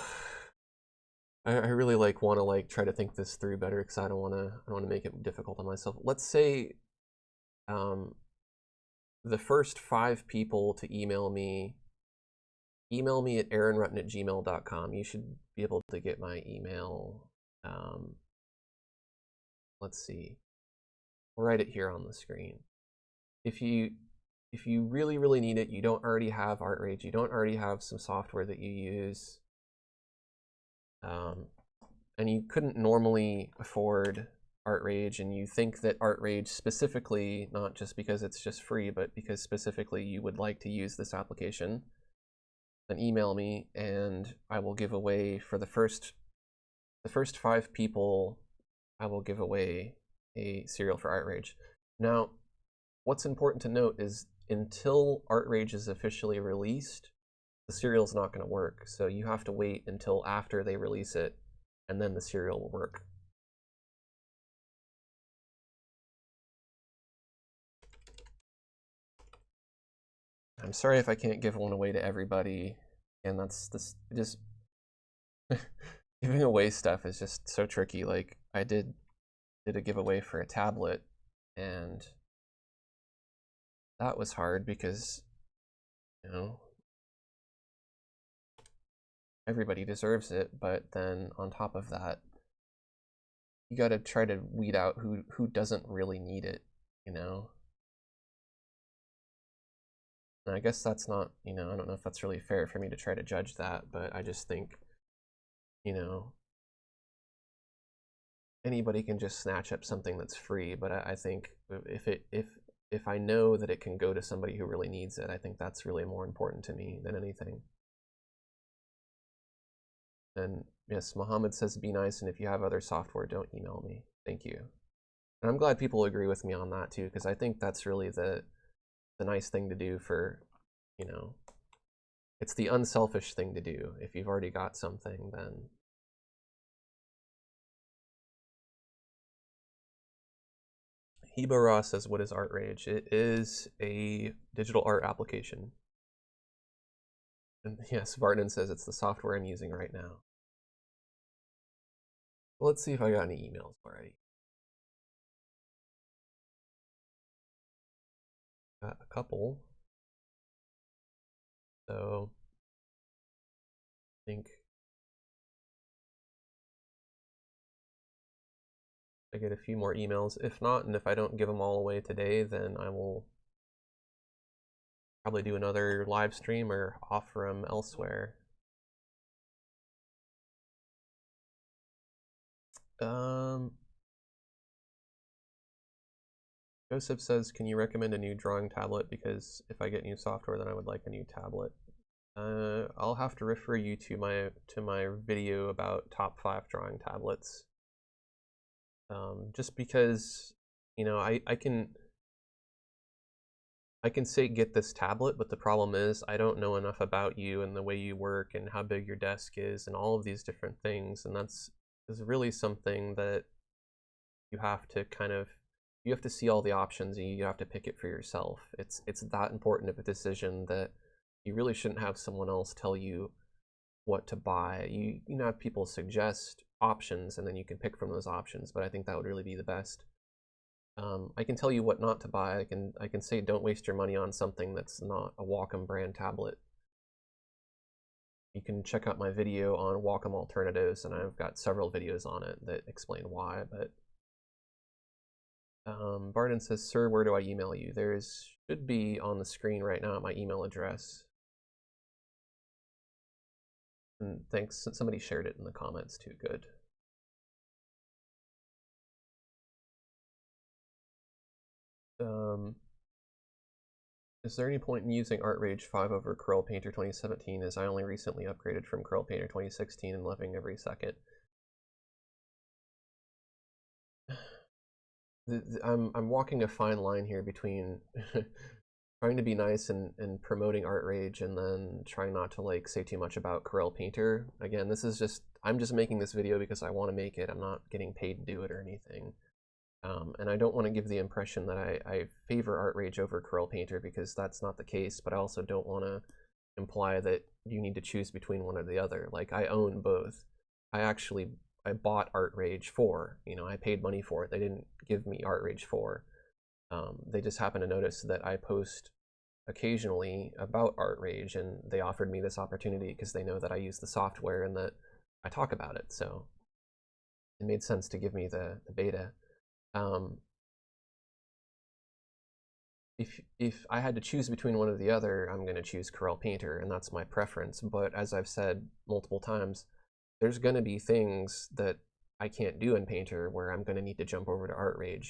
I really like want to like try to think this through better because I don't want to make it difficult on myself. Let's say um, the first 5 people to email me at aaronrutten@gmail.com. You should be able to get my email. Let's see. I'll write it here on the screen. If you really need it, you don't already have ArtRage, you don't already have some software that you use, and you couldn't normally afford ArtRage, and you think that ArtRage specifically, not just because it's just free, but because specifically you would like to use this application, then email me and I will give away for the first 5 people, I will give away a serial for ArtRage. Now, what's important to note is until ArtRage is officially released, the serial's not going to work. So you have to wait until after they release it, and then the serial will work. I'm sorry if I can't give one away to everybody, and that's just giving away stuff is just so tricky. Like I did a giveaway for a tablet, and that was hard because, you know, everybody deserves it, but then on top of that, you got to try to weed out who doesn't really need it, you know. And I guess that's not, you know, I don't know if that's really fair for me to try to judge that, but I just think, you know, anybody can just snatch up something that's free, but I think if I know that it can go to somebody who really needs it, I think that's really more important to me than anything. And yes, Mohammed says be nice, and if you have other software, don't email me. Thank you. And I'm glad people agree with me on that too, because I think that's really the nice thing to do for, you know, it's the unselfish thing to do. If you've already got something, then Heba Ross says, what is ArtRage? It is a digital art application. And yes, Varden says it's the software I'm using right now. Well, let's see if I got any emails already. Got a couple. So I think I get a few more emails. If not, and if I don't give them all away today, then I will probably do another live stream or offer them elsewhere. Joseph says, can you recommend a new drawing tablet? Because if I get new software, then I would like a new tablet. I'll have to refer you to my video about top 5 drawing tablets. Just because, you know, I can say get this tablet, but the problem is I don't know enough about you and the way you work and how big your desk is and all of these different things, and that's is really something that you have to kind of, you have to see all the options and you have to pick it for yourself. It's that important of a decision that you really shouldn't have someone else tell you what to buy. You know, have people suggest options and then you can pick from those options, but I think that would really be the best. I can tell you what not to buy. I can say don't waste your money on something that's not a Wacom brand tablet. You can check out my video on Wacom alternatives, and I've got several videos on it that explain why. But Barden says, sir, where do I email you? Should be on the screen right now my email address. And thanks, somebody shared it in the comments too. Good. Is there any point in using ArtRage 5 over Corel Painter 2017, as I only recently upgraded from Corel Painter 2016 and loving every second? I'm walking a fine line here between trying to be nice and promoting ArtRage and then trying not to like say too much about Corel Painter. Again, this is just, I'm just making this video because I want to make it. I'm not getting paid to do it or anything. And I don't want to give the impression that I favor ArtRage over Corel Painter, because that's not the case, but I also don't want to imply that you need to choose between one or the other. Like, I own both. I bought ArtRage 4. You know, I paid money for it. They didn't give me ArtRage 4. They just happened to notice that I post occasionally about ArtRage, and they offered me this opportunity because they know that I use the software and that I talk about it. So it made sense to give me the beta. If I had to choose between one or the other, I'm going to choose Corel Painter, and that's my preference. But as I've said multiple times, there's going to be things that I can't do in Painter where I'm going to need to jump over to ArtRage.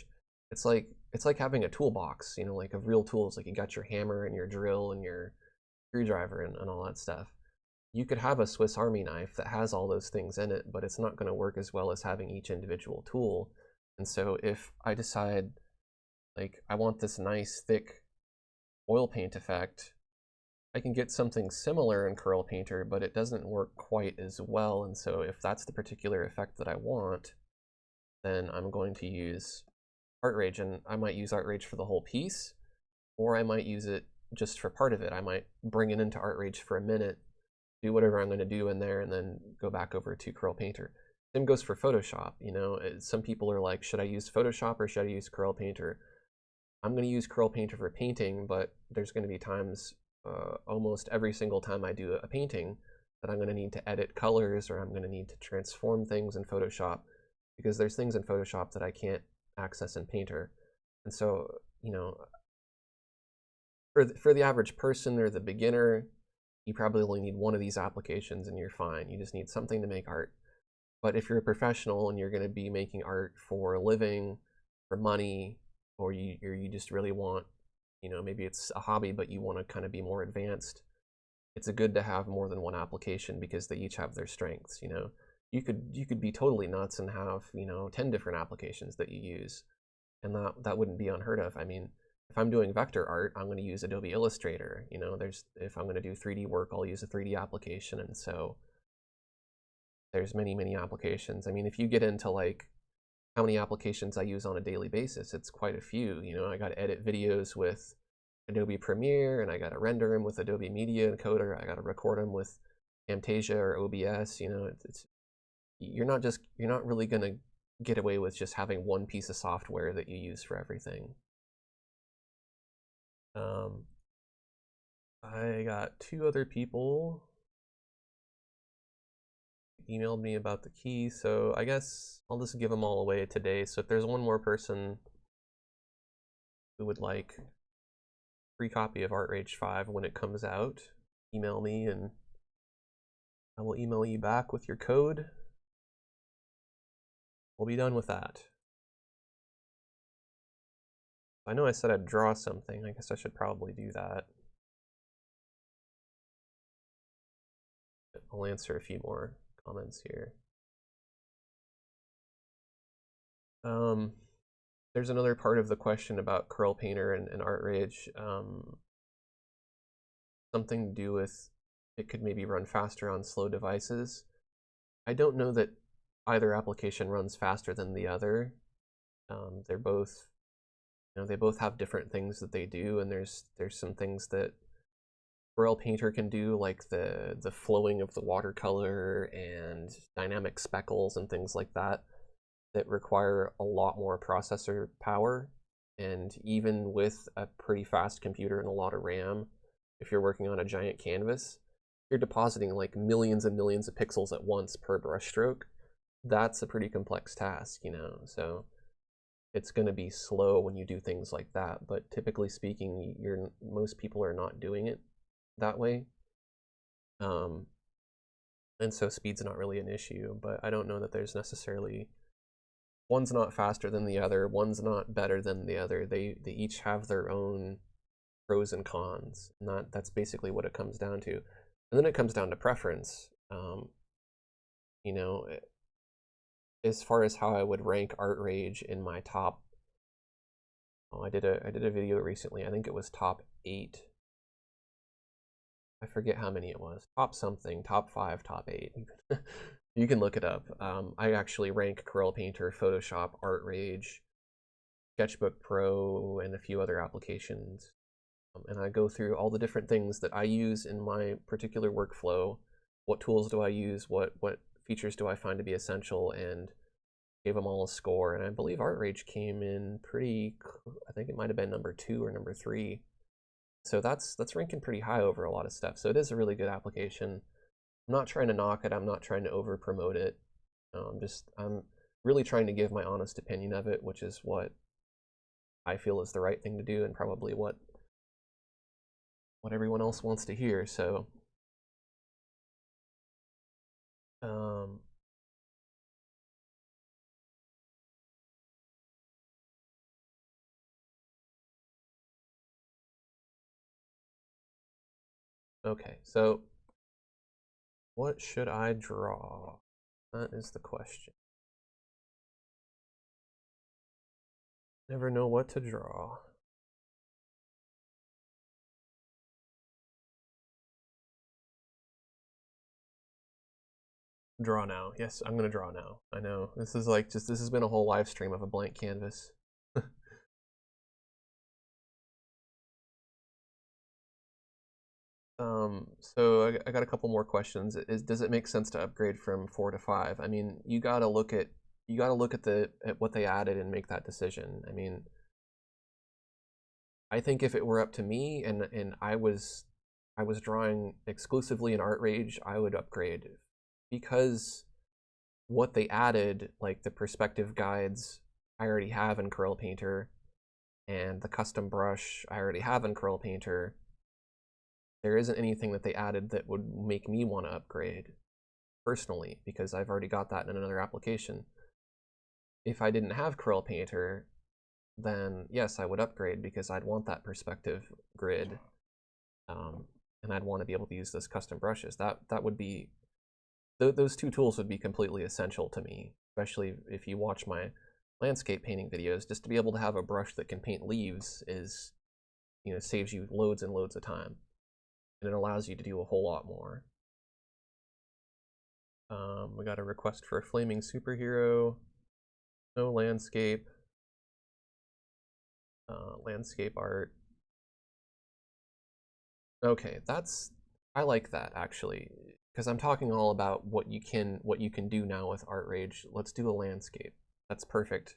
It's like having a toolbox, you know, like of real tools. Like, you got your hammer and your drill and your screwdriver and all that stuff. You could have a Swiss Army knife that has all those things in it, but it's not going to work as well as having each individual tool. And so if I decide, like, I want this nice thick oil paint effect, I can get something similar in Corel Painter, but it doesn't work quite as well. And so if that's the particular effect that I want, then I'm going to use ArtRage, and I might use ArtRage for the whole piece, or I might use it just for part of it. I might bring it into ArtRage for a minute, do whatever I'm going to do in there, and then go back over to Corel Painter. Same goes for Photoshop. You know, some people are like, should I use Photoshop or should I use Corel Painter? I'm going to use Corel Painter for painting, but there's going to be times, almost every single time I do a painting, that I'm going to need to edit colors, or I'm going to need to transform things in Photoshop, because there's things in Photoshop that I can't access in Painter. And so, you know, for the average person or the beginner, you probably only need one of these applications and you're fine. You just need something to make art. But if you're a professional and you're going to be making art for a living, for money, or you just really want, you know, maybe it's a hobby, but you want to kind of be more advanced, it's good to have more than one application, because they each have their strengths. You know, you could be totally nuts and have, you know, 10 different applications that you use, and that wouldn't be unheard of. I mean, if I'm doing vector art, I'm going to use Adobe Illustrator. You know, if I'm going to do 3D work, I'll use a 3D application, and so there's many applications. I mean, if you get into like how many applications I use on a daily basis, it's quite a few. You know, I got to edit videos with Adobe Premiere, and I got to render them with Adobe Media Encoder. I got to record them with Camtasia or OBS. You know, you're not really going to get away with just having one piece of software that you use for everything. I got 2 other people emailed me about the key, so I guess I'll just give them all away today. So if there's one more person who would like a free copy of ArtRage 5 when it comes out, email me and I will email you back with your code. We'll be done with that. I know I said I'd draw something. I guess I should probably do that. I'll answer a few more comments here. There's another part of the question about Corel Painter and ArtRage. Something to do with it could maybe run faster on slow devices. I don't know that either application runs faster than the other. They're both, you know, they both have different things that they do, and there's some things that Corel Painter can do, like the flowing of the watercolor and dynamic speckles and things like that, that require a lot more processor power. And even with a pretty fast computer and a lot of RAM, if you're working on a giant canvas, you're depositing like millions and millions of pixels at once per brushstroke. That's a pretty complex task, you know, so it's going to be slow when you do things like that. But typically speaking, most people are not doing it that way. And so speed's not really an issue, but I don't know that there's necessarily, one's not faster than the other, one's not better than the other. They each have their own pros and cons, and that's basically what it comes down to. And then it comes down to preference. You know, as far as how I would rank ArtRage in my top, I did a video recently, I think it was top 8. I forget how many it was. Top something, top 5, top 8. You can look it up. I actually rank Corel Painter, Photoshop, ArtRage, Sketchbook Pro, and a few other applications And I go through all the different things that I use in my particular workflow. What tools do I use? What features do I find to be essential? And gave them all a score. And I believe ArtRage came in pretty, I think it might have been number 2 or number 3. So that's ranking pretty high over a lot of stuff. So it is a really good application. I'm not trying to knock it. I'm not trying to over promote it. I'm really trying to give my honest opinion of it, which is what I feel is the right thing to do, and probably what everyone else wants to hear. So, okay, so what should I draw? That is the question. Never know what to draw. Draw now. Yes, I'm gonna draw now. I know. This is like this has been a whole live stream of a blank canvas. So I got a couple more questions. Does it make sense to upgrade from 4 to 5? I mean, you gotta look at what they added and make that decision. I mean, I think if it were up to me and I was drawing exclusively in ArtRage, I would upgrade, because what they added, like the perspective guides, I already have in Corel Painter, and the custom brush I already have in Corel Painter. There isn't anything that they added that would make me want to upgrade personally, because I've already got that in another application. If I didn't have Corel Painter, then yes, I would upgrade, because I'd want that perspective grid, and I'd want to be able to use those custom brushes. That would be, those two tools would be completely essential to me, especially if you watch my landscape painting videos. Just to be able to have a brush that can paint leaves is, saves you loads and loads of time, and it allows you to do a whole lot more. We got a request for a flaming superhero. No landscape. Landscape art. Okay, I like that actually, because I'm talking all about what you can do now with ArtRage. Let's do a landscape. That's perfect.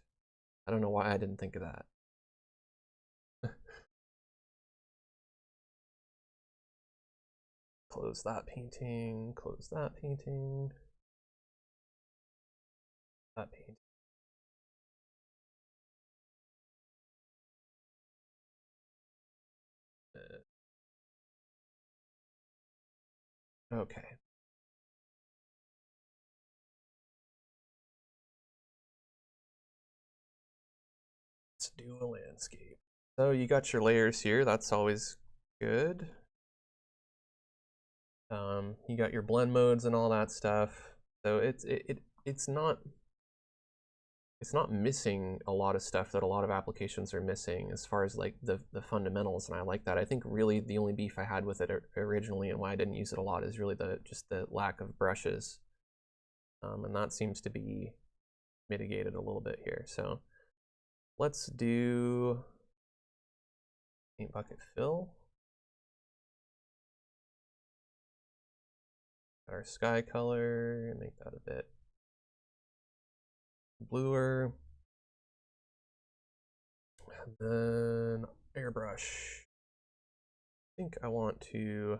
I don't know why I didn't think of that. Close that painting, close that painting, that painting. Okay. Let's do a landscape. So you got your layers here. That's always good. You got your blend modes and all that stuff. So it's not missing a lot of stuff that a lot of applications are missing as far as like the fundamentals, and I like that. I think really the only beef I had with it originally, and why I didn't use it a lot, is really just the lack of brushes, and that seems to be mitigated a little bit here. So let's do paint bucket fill. Got our sky color, make that a bit bluer. And then airbrush. I think I want to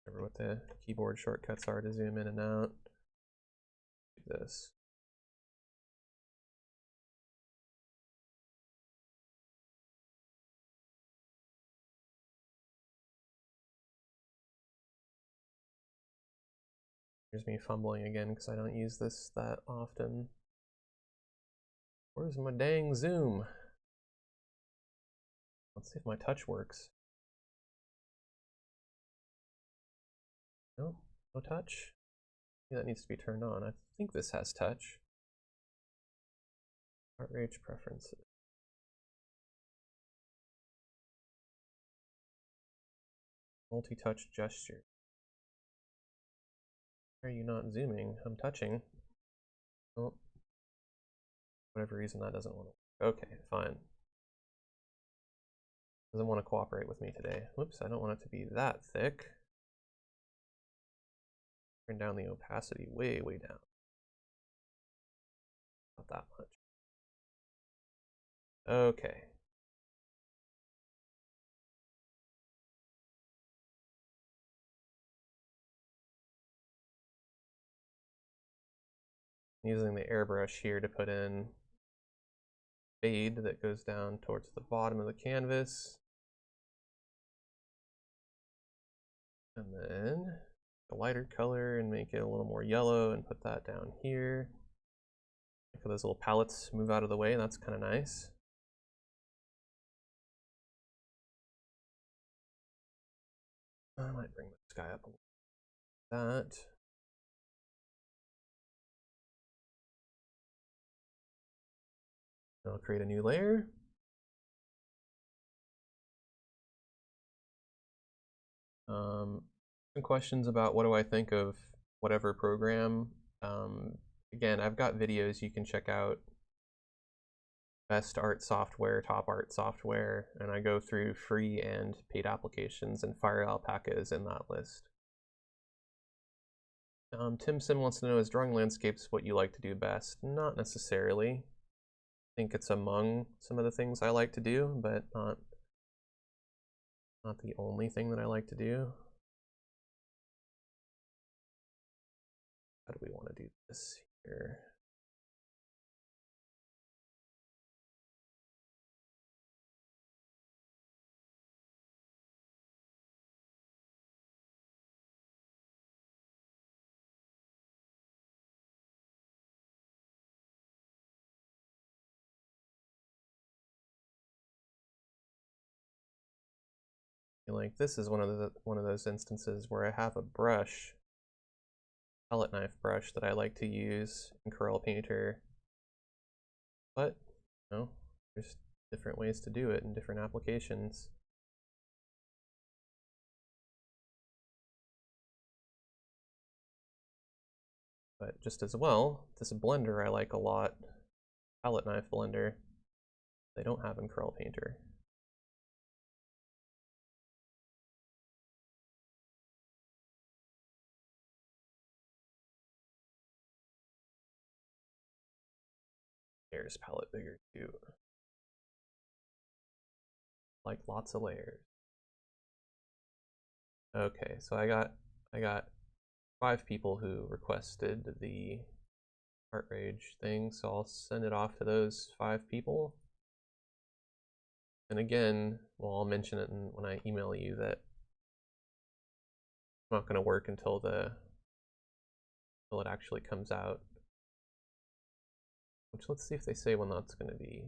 remember what the keyboard shortcuts are to zoom in and out. Do this. Here's me fumbling again because I don't use this that often. Where's my dang zoom? Let's see if my touch works. No, no touch. Maybe that needs to be turned on. I think this has touch. ArtRage preferences. Multi-touch gesture. Why are you not zooming? I'm touching. Oh, whatever reason that doesn't want to. Okay, fine. Doesn't want to cooperate with me today. Whoops, I don't want it to be that thick. Turn down the opacity way, way down. Not that much. Okay. Using the airbrush here to put in fade that goes down towards the bottom of the canvas. And then a lighter color and make it a little more yellow and put that down here. Make those little palettes move out of the way, that's kind of nice. I might bring this guy up a little bit. That. I'll create a new layer. Some questions about what do I think of whatever program. Again, I've got videos you can check out. Best art software, top art software, and I go through free and paid applications, and Fire Alpaca is in that list. Tim Sim wants to know, is drawing landscapes what you like to do best? Not necessarily. I think it's among some of the things I like to do, but not the only thing that I like to do. How do we want to do this here? Like this is one of those instances where I have a brush, palette knife brush that I like to use in Corel Painter, but you know, there's different ways to do it in different applications. But just as well, this blender I like a lot, palette knife blender, they don't have in Corel Painter. Layers palette bigger too. Like lots of layers. Okay, so I got 5 people who requested the ArtRage thing, so I'll send it off to those 5 people. And again, well, I'll mention it when I email you that it's not going to work until it actually comes out. Which, let's see if they say when that's going to be.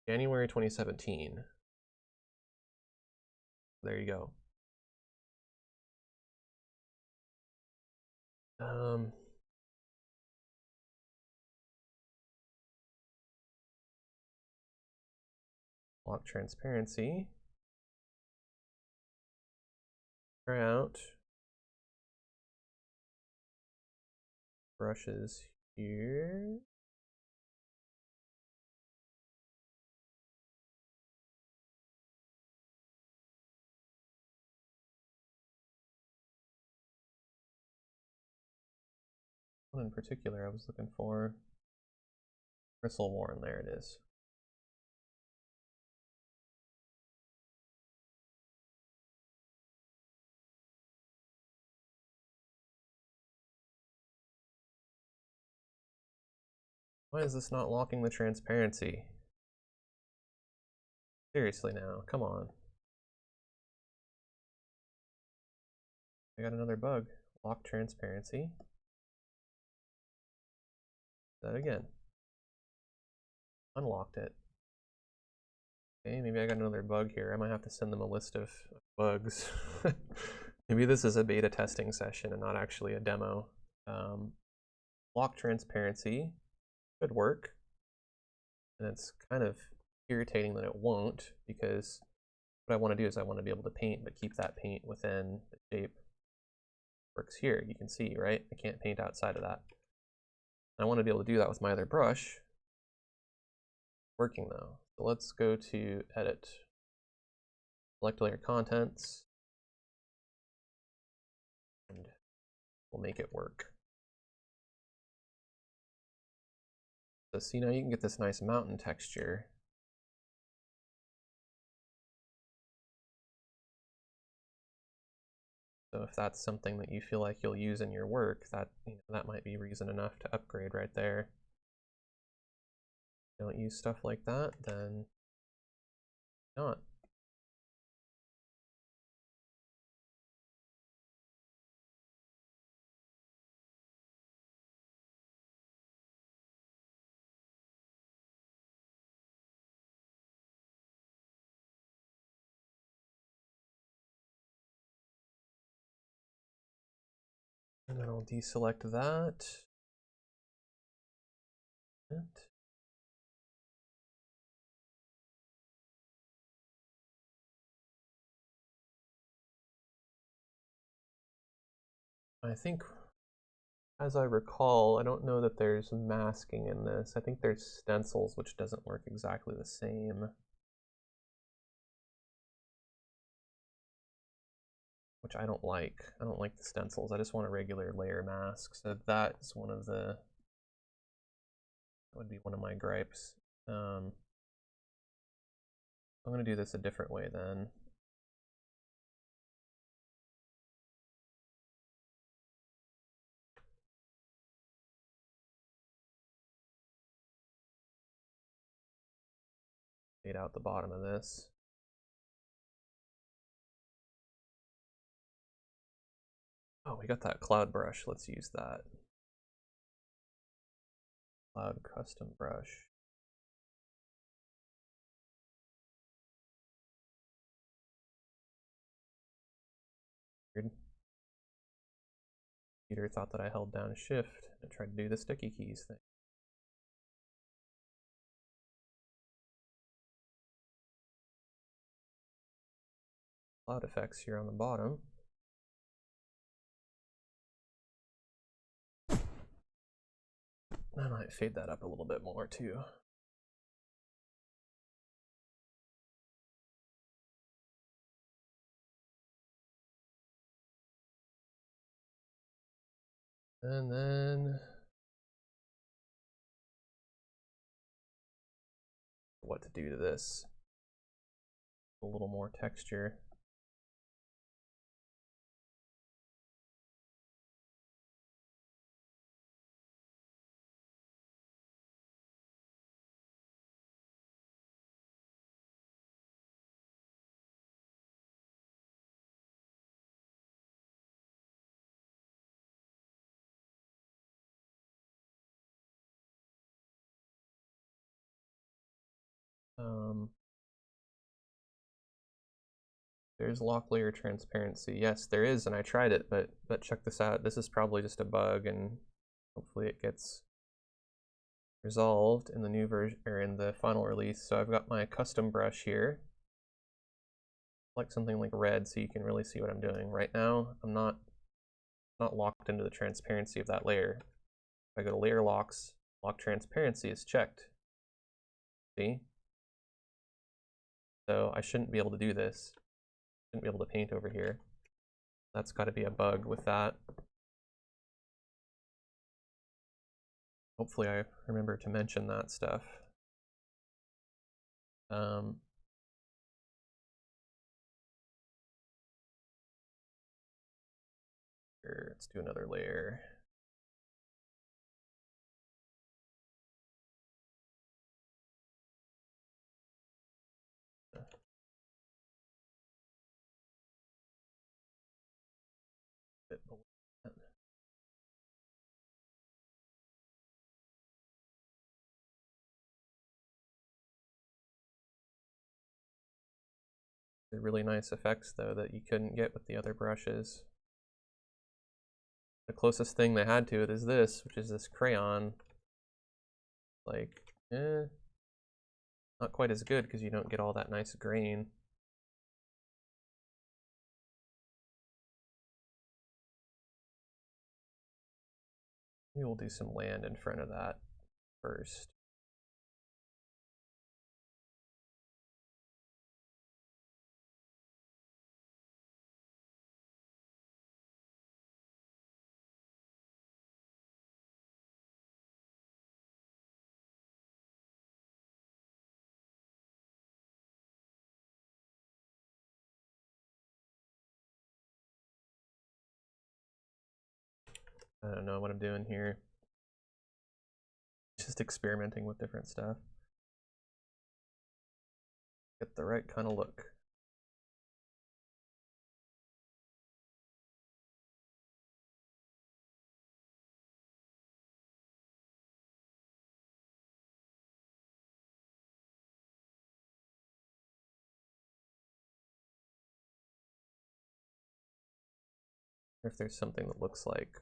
January 2017. There you go. Lock transparency. Try out brushes here. One in particular I was looking for. Bristle Warren, there it is. Why is this not locking the transparency? Seriously now, come on. I got another bug. Lock transparency. That again. Unlocked it. Okay, maybe I got another bug here. I might have to send them a list of bugs. Maybe this is a beta testing session and not actually a demo. Lock transparency could work. And it's kind of irritating that it won't, because what I want to do is I want to be able to paint, but keep that paint within the shape. Works here, you can see, right? I can't paint outside of that. I want to be able to do that with my other brush. Working though. So let's go to edit. Select layer contents. And we'll make it work. So see, now you can get this nice mountain texture. So if that's something that you feel like you'll use in your work, that that might be reason enough to upgrade right there. If you don't use stuff like that, then not. And then I'll deselect that. I think, as I recall, I don't know that there's masking in this. I think there's stencils, which doesn't work exactly the same. Which I don't like. I don't like the stencils. I just want a regular layer mask. So that's one of the, that would be one of my gripes. I'm gonna do this a different way then. Fade out the bottom of this. Oh, we got that cloud brush. Let's use that. Cloud custom brush. Weird. Peter thought that I held down shift and tried to do the sticky keys thing. Cloud effects here on the bottom. I might fade that up a little bit more too. And then what to do to this? A little more texture. There's lock layer transparency. Yes, there is, and I tried it, but check this out. This is probably just a bug, and hopefully it gets resolved in the new version or in the final release. So I've got my custom brush here. Like something like red so you can really see what I'm doing. Right now, I'm not locked into the transparency of that layer. If I go to layer locks, lock transparency is checked. See? So I shouldn't be able to do this. Shouldn't be able to paint over here. That's got to be a bug with that. Hopefully I remember to mention that stuff. Here, let's do another layer. Bit below that. They're really nice effects though that you couldn't get with the other brushes. The closest thing they had to it is this, which is this crayon. Like, not quite as good because you don't get all that nice grain. Maybe we'll do some land in front of that first. I don't know what I'm doing here. Just experimenting with different stuff. Get the right kind of look. If there's something that looks like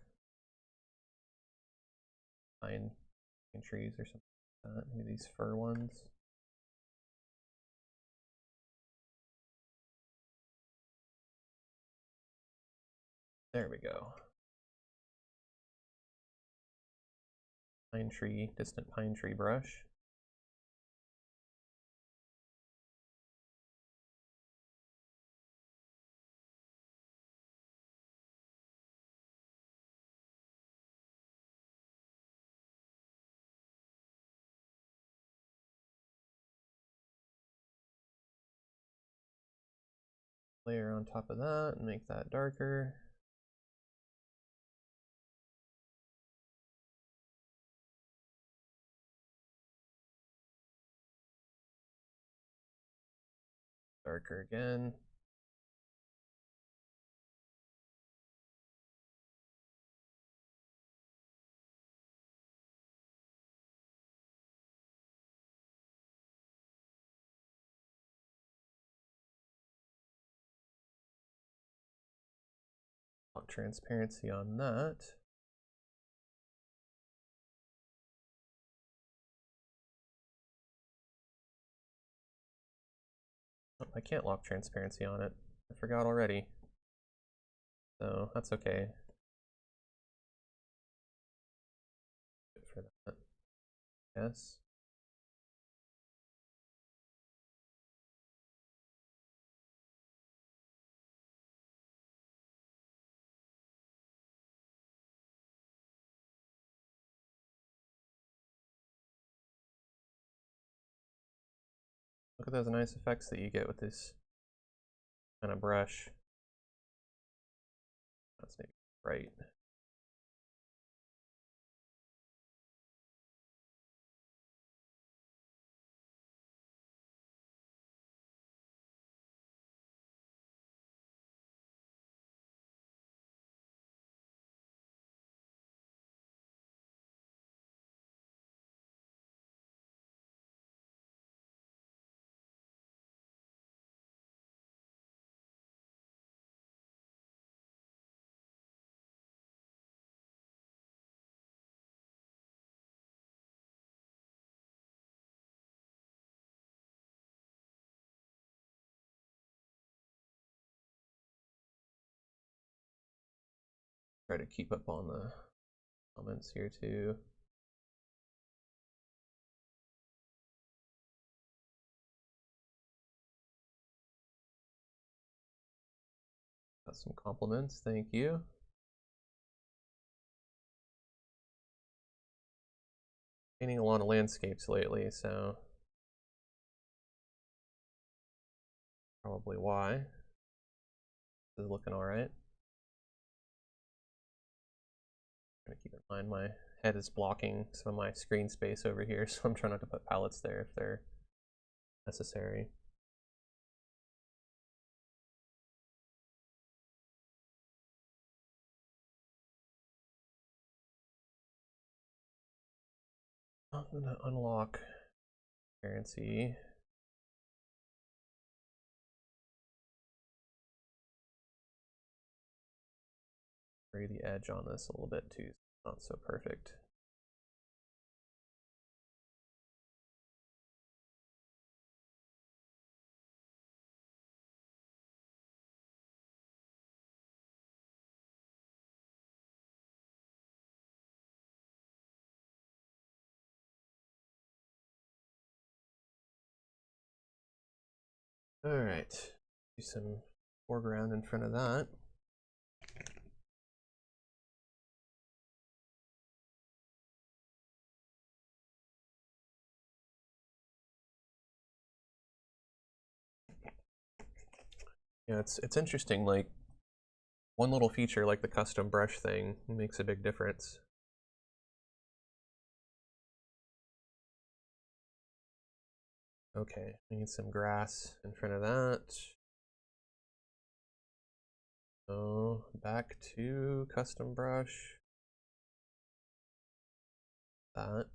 pine trees or something like that. Maybe these fir ones. There we go. Pine tree, distant pine tree brush. Layer on top of that and make that darker. Darker again. Transparency on that. Oh, I can't lock transparency on it. I forgot already. So that's okay. Good for that. Yes. Look at those nice effects that you get with this kind of brush. That's maybe right. Try to keep up on the comments here too. Got some compliments, thank you. Painting a lot of landscapes lately, so probably why. This is looking all right. Gotta keep in mind my head is blocking some of my screen space over here, so I'm trying not to put palettes there if they're necessary. I'm gonna unlock transparency. Spray the edge on this a little bit too, not so perfect. All right, do some foreground in front of that. Yeah, it's interesting, like one little feature like the custom brush thing makes a big difference. Okay, I need some grass in front of that. So back to custom brush. That.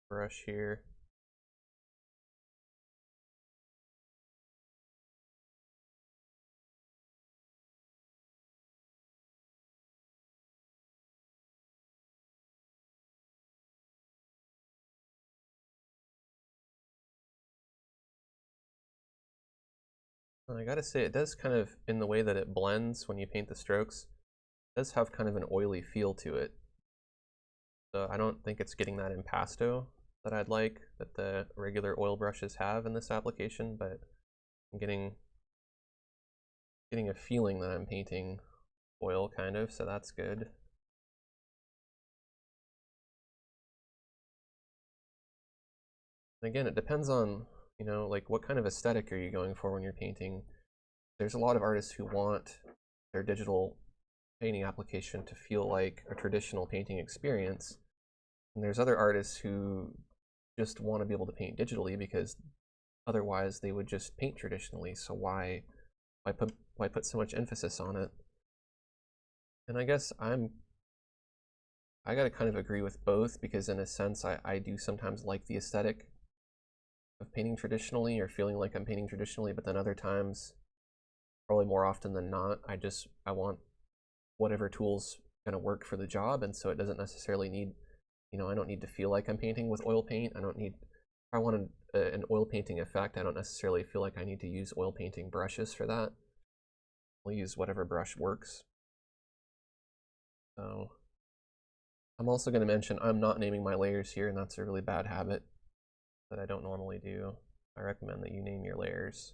Brush here. I gotta say, it does kind of, in the way that it blends when you paint the strokes, it does have kind of an oily feel to it. So I don't think it's getting that impasto that I'd like, that the regular oil brushes have in this application, but I'm getting a feeling that I'm painting oil, kind of, so that's good. And again, it depends on, you know, like what kind of aesthetic are you going for when you're painting. There's a lot of artists who want their digital painting application to feel like a traditional painting experience. And there's other artists who just want to be able to paint digitally because otherwise they would just paint traditionally. So why put so much emphasis on it? And I guess I gotta kind of agree with both, because in a sense I do sometimes like the aesthetic of painting traditionally or feeling like I'm painting traditionally, but then other times, probably more often than not, I want whatever tool's gonna work for the job, and so it doesn't necessarily need, you know, I don't need to feel like I'm painting with oil paint. If I want an oil painting effect, I don't necessarily feel like I need to use oil painting brushes for that. I'll use whatever brush works. So I'm also going to mention I'm not naming my layers here, and that's a really bad habit that I don't normally do. I recommend that you name your layers.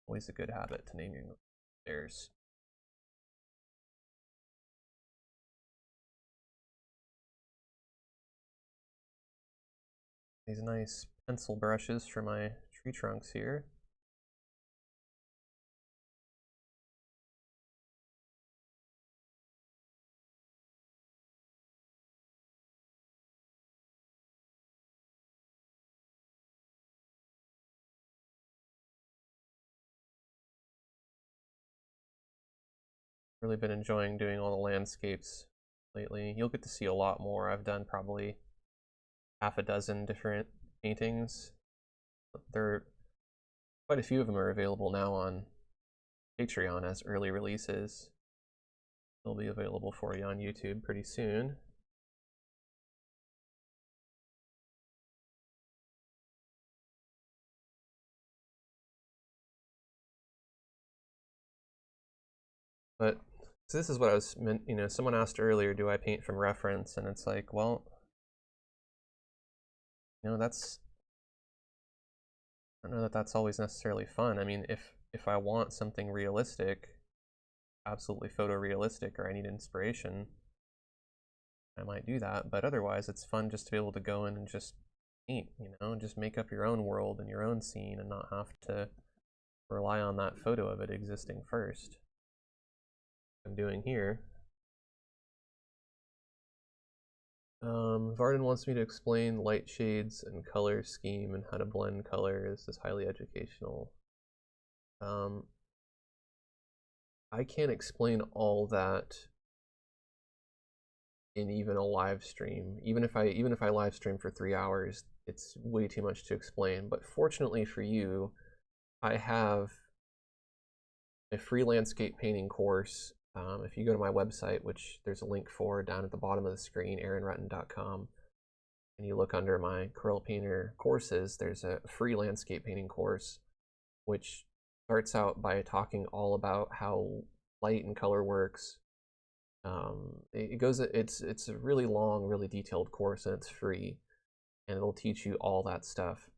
Always a good habit to name your layers. These nice pencil brushes for my tree trunks here. Really been enjoying doing all the landscapes lately. You'll get to see a lot more. I've done probably half a dozen different paintings. Quite a few of them are available now on Patreon as early releases. They'll be available for you on YouTube pretty soon. But so this is what I was meant, you know, someone asked earlier, do I paint from reference? And it's like, well, you know, I don't know that that's always necessarily fun. I mean, if I want something realistic, absolutely photorealistic, or I need inspiration, I might do that. But otherwise, it's fun just to be able to go in and just paint, you know, and just make up your own world and your own scene and not have to rely on that photo of it existing first. I'm doing here. Varden wants me to explain light shades and color scheme and how to blend color. This is highly educational. I can't explain all that in even a live stream. Even if I live stream for 3 hours, it's way too much to explain. But fortunately for you, I have a free landscape painting course. If you go to my website, which there's a link for down at the bottom of the screen, aaronrutten.com, and you look under my Corel Painter courses, there's a free landscape painting course, which starts out by talking all about how light and color works. It's a really long, really detailed course, and it's free, and it'll teach you all that stuff.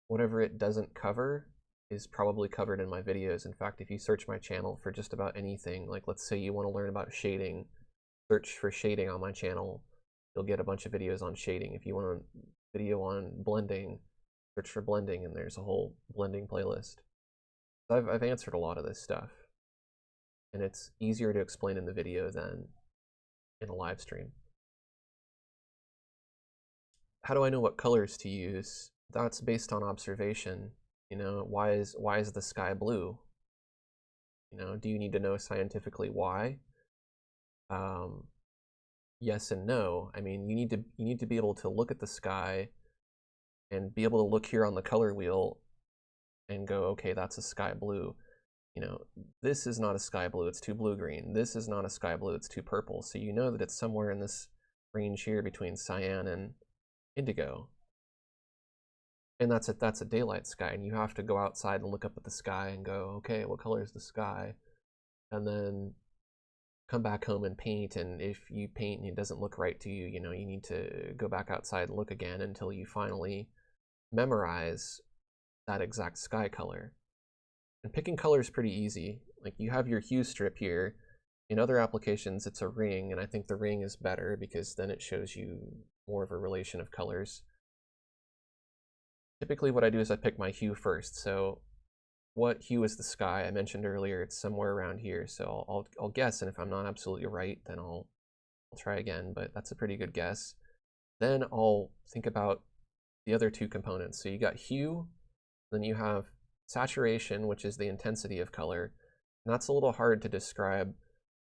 Whatever it doesn't cover is probably covered in my videos. In fact, if you search my channel for just about anything, like let's say you want to learn about shading, search for shading on my channel, you'll get a bunch of videos on shading. If you want a video on blending, search for blending, and there's a whole blending playlist. So I've answered a lot of this stuff, and it's easier to explain in the video than in a live stream. How do I know what colors to use? That's based on observation. You know, why is the sky blue? You know, do you need to know scientifically why? Yes and no. I mean, you need to be able to look at the sky and be able to look here on the color wheel and go, okay, that's a sky blue. You know, this is not a sky blue, it's too blue-green. This is not a sky blue, it's too purple. So you know that it's somewhere in this range here between cyan and indigo. And that's a daylight sky, and you have to go outside and look up at the sky and go, okay, what color is the sky? And then come back home and paint, and if you paint and it doesn't look right to you, you know, you need to go back outside and look again until you finally memorize that exact sky color. And picking color is pretty easy. Like, you have your hue strip here. In other applications, it's a ring, and I think the ring is better because then it shows you more of a relation of colors. Typically what I do is I pick my hue first. So what hue is the sky? I mentioned earlier it's somewhere around here, so I'll guess, and if I'm not absolutely right, then I'll try again, but that's a pretty good guess. Then I'll think about the other two components. So you got hue, then you have saturation, which is the intensity of color. And that's a little hard to describe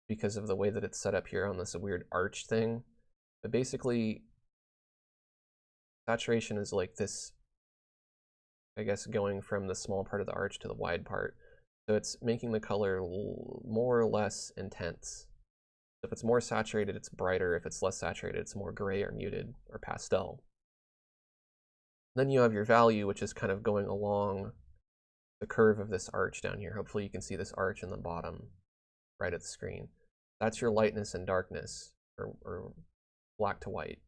because of the way that it's set up here on this weird arch thing. But basically, saturation is like this, I guess, going from the small part of the arch to the wide part. So it's making the color more or less intense. If it's more saturated, it's brighter. If it's less saturated, it's more gray or muted or pastel. Then you have your value, which is kind of going along the curve of this arch down here. Hopefully you can see this arch in the bottom right of the screen. That's your lightness and darkness, or black to white.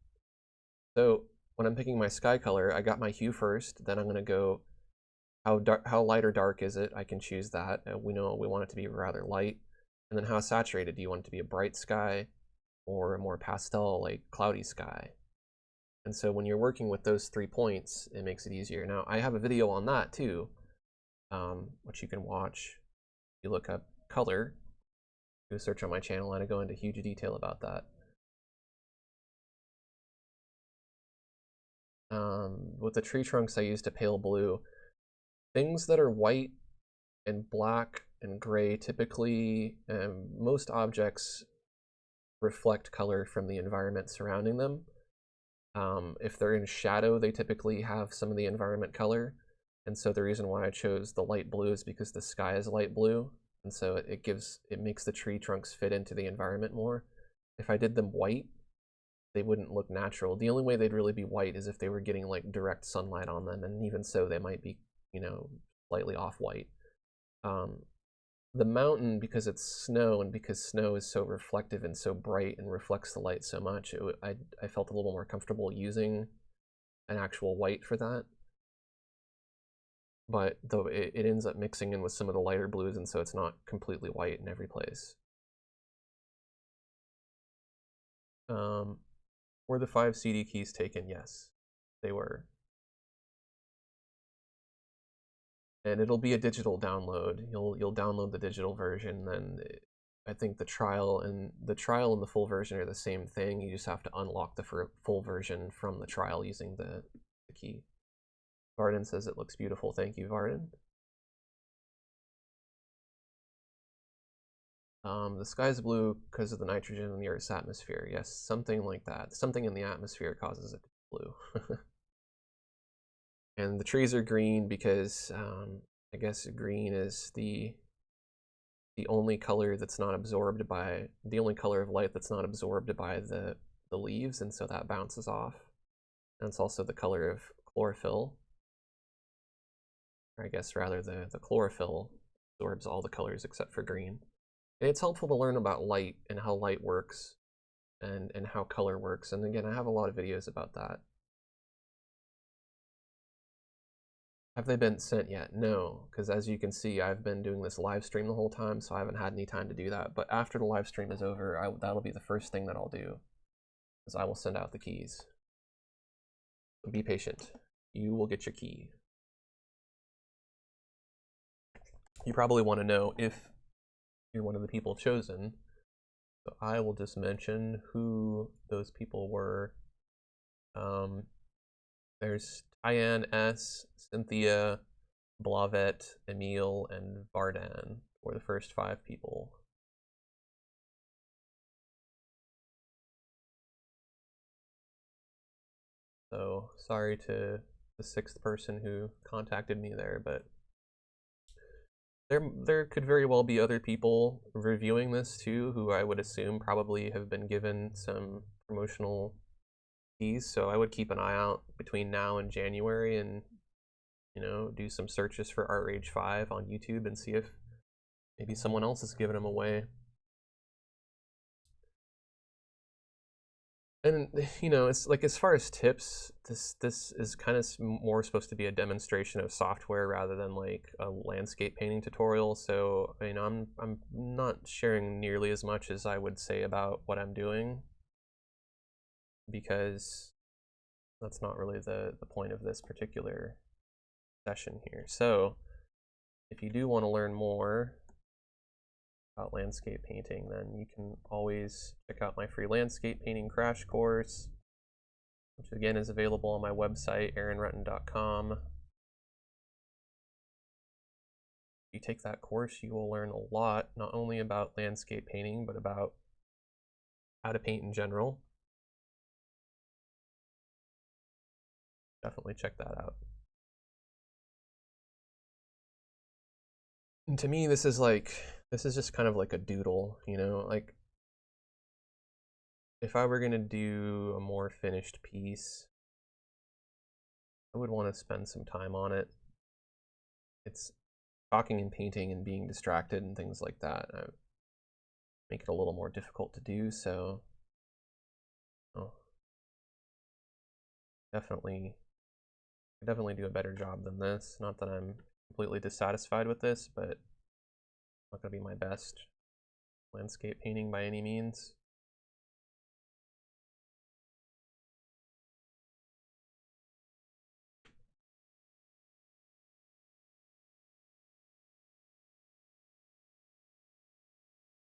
So when I'm picking my sky color, I got my hue first, then I'm going to go how light or dark is it? I can choose that. We know we want it to be rather light. And then how saturated? Do you want it to be a bright sky or a more pastel, like cloudy sky? And so when you're working with those 3 points, it makes it easier. Now, I have a video on that too, which you can watch. You look up color, do a search on my channel, and I go into huge detail about that. With the tree trunks, I used a pale blue. Things that are white and black and gray, typically, most objects reflect color from the environment surrounding them. If they're in shadow, they typically have some of the environment color. And so the reason why I chose the light blue is because the sky is light blue. And so it makes the tree trunks fit into the environment more. If I did them white, they wouldn't look natural. The only way they'd really be white is if they were getting like direct sunlight on them, and even so, they might be, you know, slightly off-white. The mountain, because it's snow, and because snow is so reflective and so bright and reflects the light so much, I felt a little more comfortable using an actual white for that. But though it ends up mixing in with some of the lighter blues, and so it's not completely white in every place. Were the 5 CD keys taken? Yes, they were. And it'll be a digital download. You'll download the digital version, then I think the trial and the full version are the same thing. You just have to unlock the full version from the trial using the key. Varden says it looks beautiful. Thank you, Varden. The sky's blue because of the nitrogen in the Earth's atmosphere. Yes, something like that. Something in the atmosphere causes it to be blue. And the trees are green because I guess green is the the only color that's not absorbed by, the only color of light that's not absorbed by the leaves, and so that bounces off. And it's also the color of chlorophyll. Or I guess rather the chlorophyll absorbs all the colors except for green. And it's helpful to learn about light and how light works and how color works. And again, I have a lot of videos about that. Have they been sent yet? No, because as you can see, I've been doing this live stream the whole time, so I haven't had any time to do that. But after the live stream is over, that'll be the first thing that I'll do, is I will send out the keys. So be patient. You will get your key. You probably want to know if you're one of the people chosen. So I will just mention who those people were. There's Tyann S, Cynthia, Blavet, Emile, and Vardan were the first 5 people. So sorry to the 6th person who contacted me there, but there could very well be other people reviewing this too, who I would assume probably have been given some promotional keys. So I would keep an eye out between now and January, and do some searches for ArtRage 5 on YouTube and see if maybe someone else is giving them away. And it's like, as far as tips, this is kind of more supposed to be a demonstration of software rather than like a landscape painting tutorial. So I'm not sharing nearly as much as I would say about what I'm doing, because that's not really the point of this particular session here. So if you do want to learn more about landscape painting, then you can always check out my free landscape painting crash course, which again is available on my website, aaronrutten.com. If you take that course, you will learn a lot, not only about landscape painting, but about how to paint in general. Definitely check that out. And to me, this is just kind of like a doodle, like if I were going to do a more finished piece, I would want to spend some time on it. It's talking and painting and being distracted and things like that make it a little more difficult to do, so definitely do a better job than this. Not that I'm completely dissatisfied with this, but it's not going to be my best landscape painting by any means.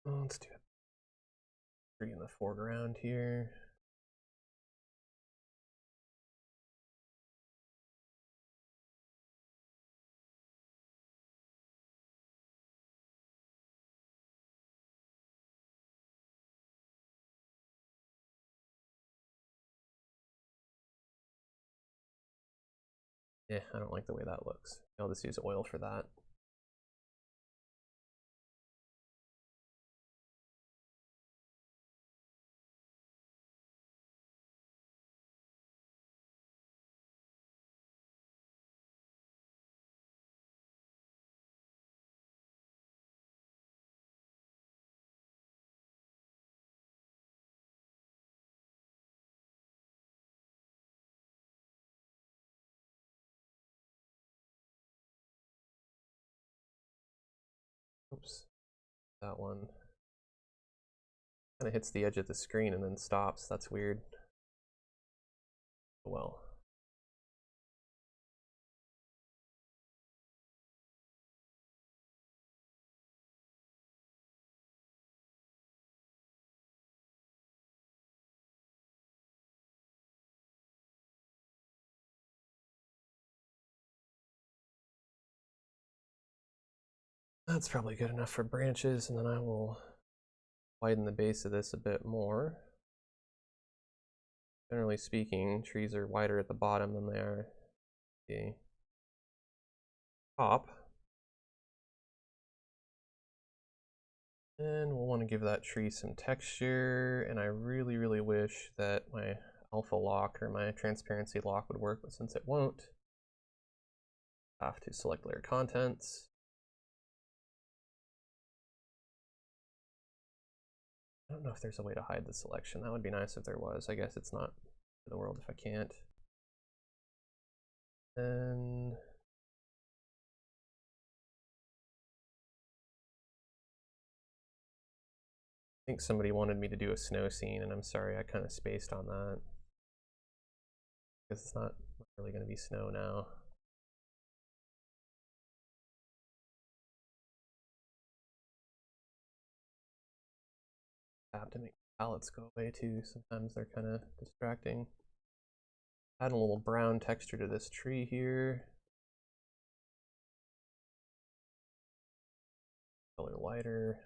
Let's do it. 3 in the foreground here. Yeah, I don't like the way that looks. I'll just use oil for that. Oops, that one kind of hits the edge of the screen and then stops. That's weird. Well. That's probably good enough for branches, and then I will widen the base of this a bit more. Generally speaking, trees are wider at the bottom than they are at the top. And we'll want to give that tree some texture, and I really, really wish that my alpha lock or my transparency lock would work, but since it won't, I have to select layer contents. I don't know if there's a way to hide the selection. That would be nice if there was. I guess it's not in the world if I can't. And I think somebody wanted me to do a snow scene, and I'm sorry, I kind of spaced on that. Because it's not really going to be snow now. I have to make palettes go away too. Sometimes they're kind of distracting. Add a little brown texture to this tree here. Color lighter.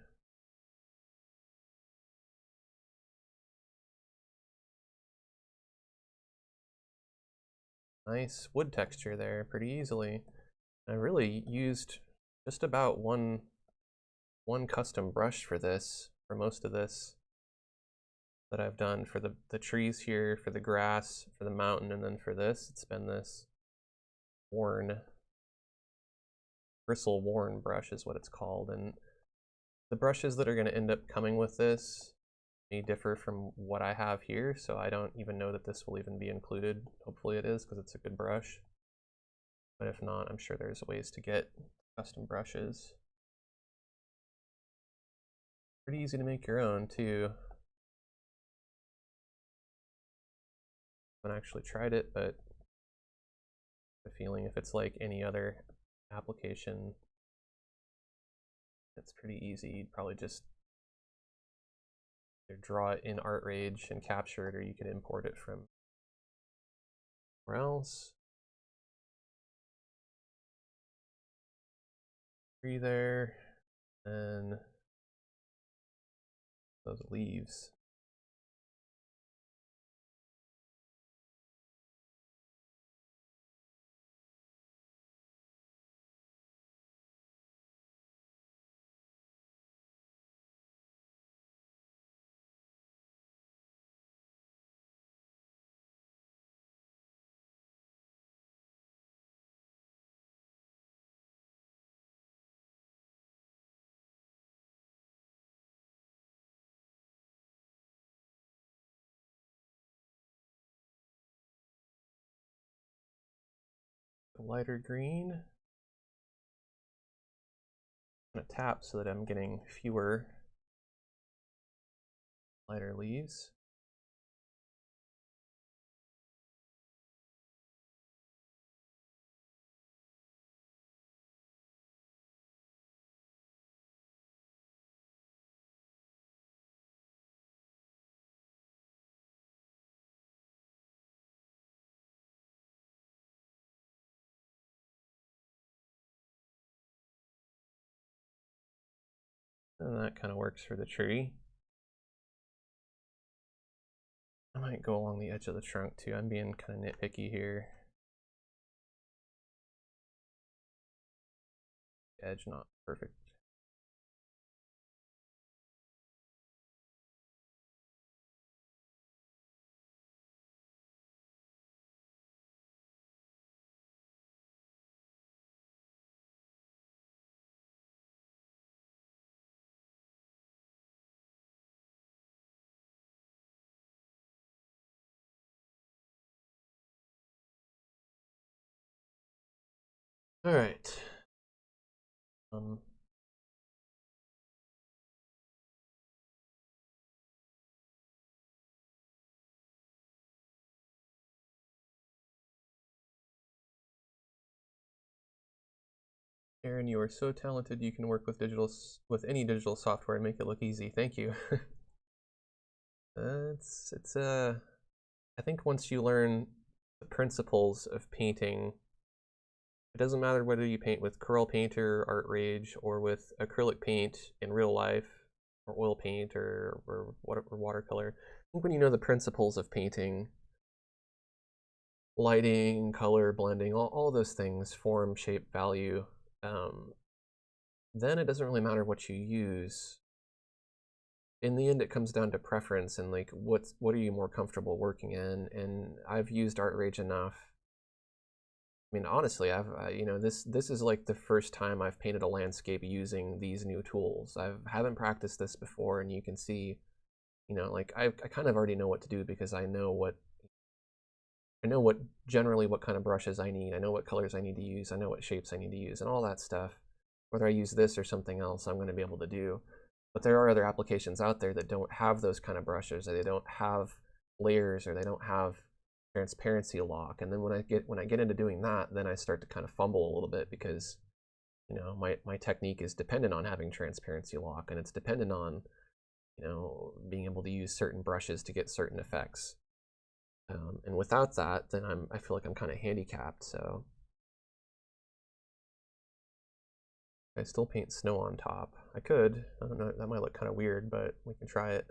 Nice wood texture there pretty easily. I really used just about one custom brush for this, for most of this that I've done for the trees here, for the grass, for the mountain, and then for this, it's been this bristle worn brush is what it's called. And the brushes that are going to end up coming with this may differ from what I have here, so I don't even know that this will even be included. Hopefully it is, because it's a good brush. But if not, I'm sure there's ways to get custom brushes. Pretty easy to make your own too. I haven't actually tried it, but the feeling if it's like any other application, it's pretty easy. You'd probably just either draw it in ArtRage and capture it, or you could import it from somewhere else. Tree there, and those leaves. The lighter green. I'm going to tap so that I'm getting fewer lighter leaves. And that kind of works for the tree. I might go along the edge of the trunk too. I'm being kind of nitpicky here. Edge not perfect. All right. Aaron, you are so talented. You can work with any digital software and make it look easy. Thank you. I think once you learn the principles of painting, it doesn't matter whether you paint with Corel Painter, ArtRage, or with acrylic paint in real life, or oil paint, or watercolor. I think when you know the principles of painting, lighting, color, blending, all those things, form, shape, value, then it doesn't really matter what you use. in the end, it comes down to preference and like what are you more comfortable working in. And I've used ArtRage enough. I mean, honestly, you know, this is like the first time I've painted a landscape using these new tools. I haven't practiced this before, and you can see, you know, like I kind of already know what to do because I know what generally what kind of brushes I need. I know what colors I need to use. I know what shapes I need to use, and all that stuff. Whether I use this or something else, I'm going to be able to do. But there are other applications out there that don't have those kind of brushes, or they don't have layers, or they don't have transparency lock. And then when I get into doing that, then I start to kind of fumble a little bit because, you know, my technique is dependent on having transparency lock, and it's dependent on, you know, being able to use certain brushes to get certain effects. And without that, then I feel like I'm kind of handicapped. So I still paint snow on top. I could. I don't know. That might look kind of weird, but we can try it.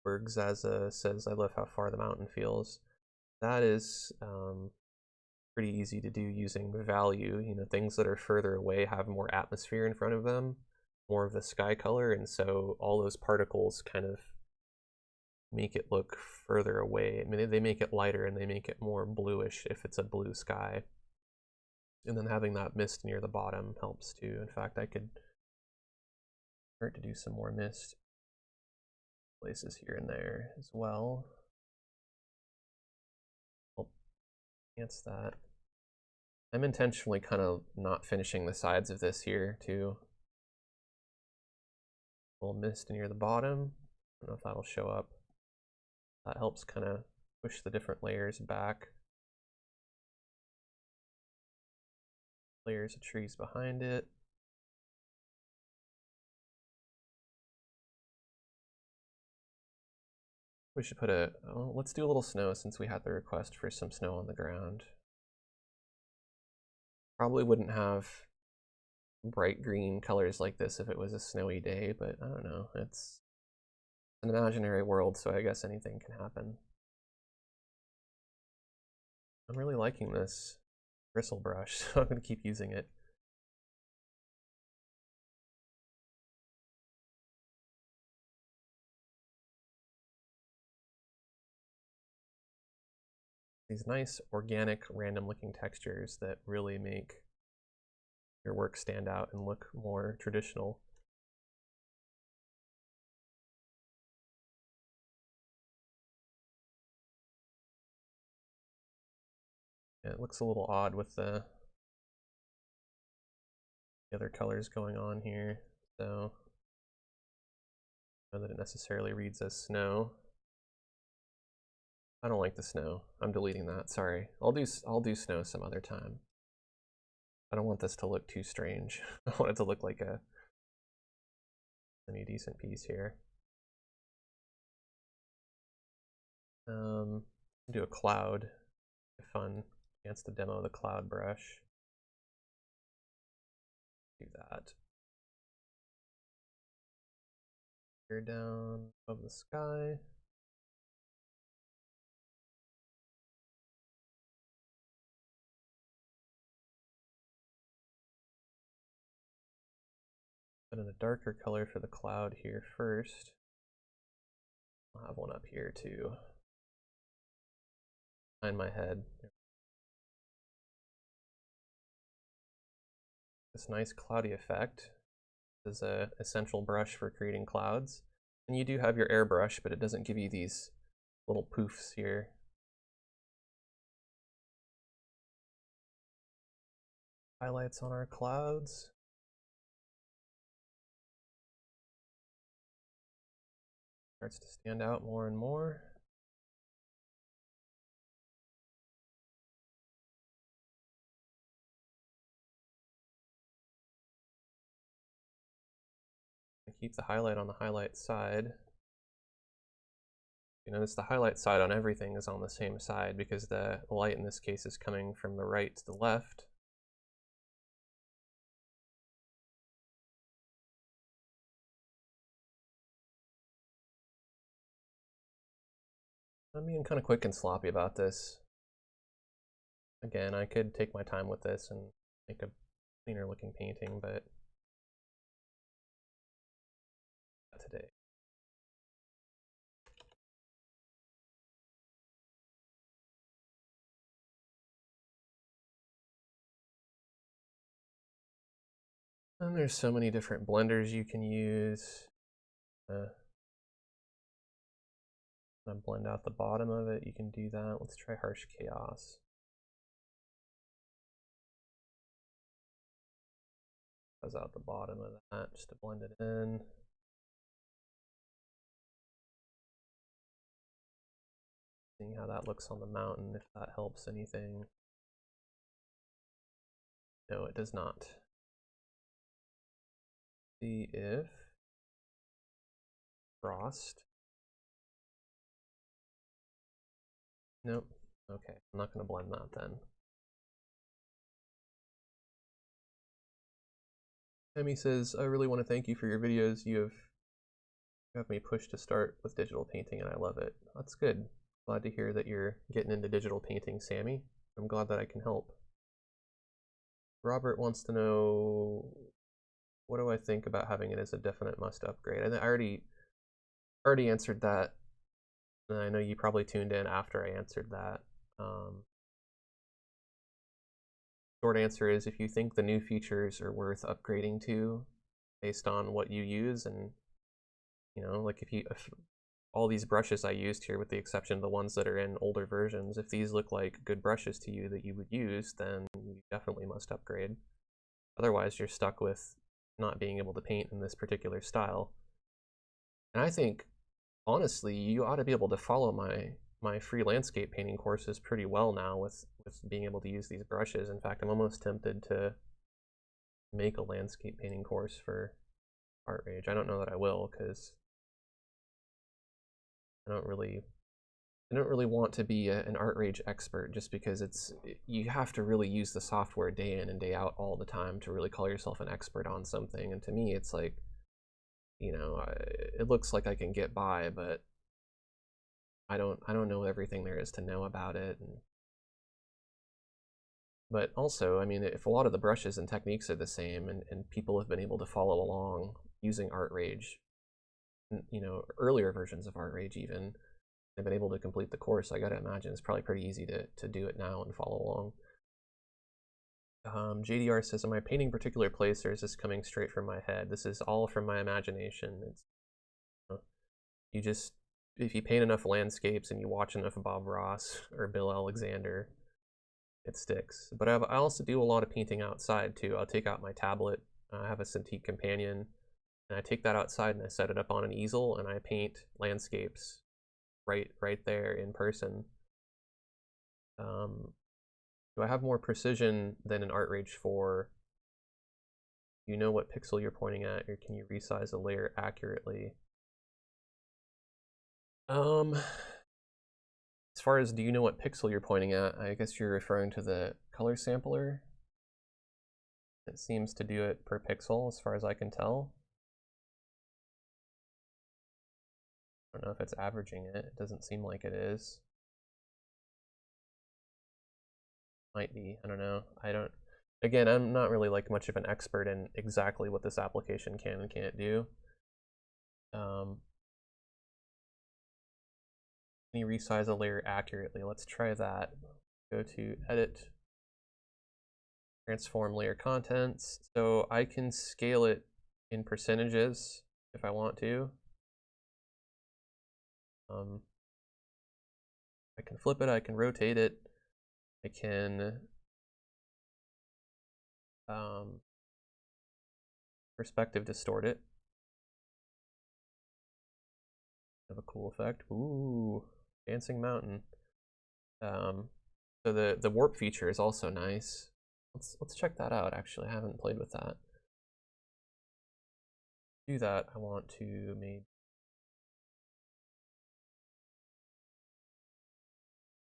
Bergzaza says, I love how far the mountain feels. That is pretty easy to do using value. You know, things that are further away have more atmosphere in front of them, more of the sky color, and so all those particles kind of make it look further away. I mean, they make it lighter and they make it more bluish if it's a blue sky. And then having that mist near the bottom helps too. In fact, I could start to do some more mist places here and there as well. I'll enhance that. I'm intentionally kind of not finishing the sides of this here too. A little mist near the bottom. I don't know if that'll show up. That helps kind of push the different layers back. Layers of trees behind it. We should put let's do a little snow since we had the request for some snow on the ground. Probably wouldn't have bright green colors like this if it was a snowy day, but I don't know. It's an imaginary world, so I guess anything can happen. I'm really liking this bristle brush, so I'm going to keep using it. These nice, organic, random-looking textures that really make your work stand out and look more traditional. Yeah, it looks a little odd with the other colors going on here, so I don't know that it necessarily reads as snow. I don't like the snow. I'm deleting that. Sorry. I'll do snow some other time. I don't want this to look too strange. I want it to look like a semi-decent piece here. Do a cloud. Fun chance to demo the cloud brush. Do that. Here down above the sky. Put in a darker color for the cloud here first. I'll have one up here too. Behind my head. This nice cloudy effect. This is an essential brush for creating clouds. And you do have your airbrush, but it doesn't give you these little poofs here. Highlights on our clouds. Starts to stand out more and more. I keep the highlight on the highlight side. You notice the highlight side on everything is on the same side because the light in this case is coming from the right to the left. I'm being kind of quick and sloppy about this. Again, I could take my time with this and make a cleaner looking painting, but And there's so many different blenders you can use. Blend out the bottom of it, you can do that. Let's try Harsh Chaos. Fuzz out the bottom of that just to blend it in. Seeing how that looks on the mountain, if that helps anything. No, it does not. See if frost. Nope. Okay, I'm not going to blend that then. Emmy says, I really want to thank you for your videos. You have me pushed to start with digital painting and I love it. That's good. Glad to hear that you're getting into digital painting, Sammy. I'm glad that I can help. Robert wants to know, what do I think about having it as a definite must upgrade? I already answered that. And I know you probably tuned in after I answered that. Short answer is, if you think the new features are worth upgrading to based on what you use, and you know, like if all these brushes I used here, with the exception of the ones that are in older versions, if these look like good brushes to you that you would use, then you definitely must upgrade. Otherwise, you're stuck with not being able to paint in this particular style. And I think, honestly, you ought to be able to follow my free landscape painting courses pretty well now with being able to use these brushes. In fact, I'm almost tempted to make a landscape painting course for ArtRage. I don't know that I will, because I don't really want to be an ArtRage expert, just because you have to really use the software day in and day out all the time to really call yourself an expert on something. And to me, it's like, you know, it looks like I can get by, but I don't know everything there is to know about it. But also, I mean, if a lot of the brushes and techniques are the same, and people have been able to follow along using ArtRage, you know, earlier versions of ArtRage even, they've been able to complete the course, I gotta imagine it's probably pretty easy to do it now and follow along. JDR says, am I painting a particular place, or is this coming straight from my head? This is all from my imagination. It's, you just, if you paint enough landscapes and you watch enough Bob Ross or Bill Alexander, it sticks. But I also do a lot of painting outside too. I'll take out my tablet. I have a Cintiq Companion, and I take that outside and I set it up on an easel and I paint landscapes right there in person. Do I have more precision than in ArtRage 4? Do you know what pixel you're pointing at, or can you resize a layer accurately? As far as do you know what pixel you're pointing at, I guess you're referring to the color sampler. It seems to do it per pixel as far as I can tell. I don't know if it's averaging it. It doesn't seem like it is. Might be, I don't know. Again, I'm not really like much of an expert in exactly what this application can and can't do. Can you resize a layer accurately? Let's try that. Go to Edit, Transform Layer Contents. So I can scale it in percentages if I want to. I can flip it, I can rotate it, I can perspective distort it. Have a cool effect. Ooh, dancing mountain. So the warp feature is also nice. Let's check that out. Actually, I haven't played with that. To do that, I want to maybe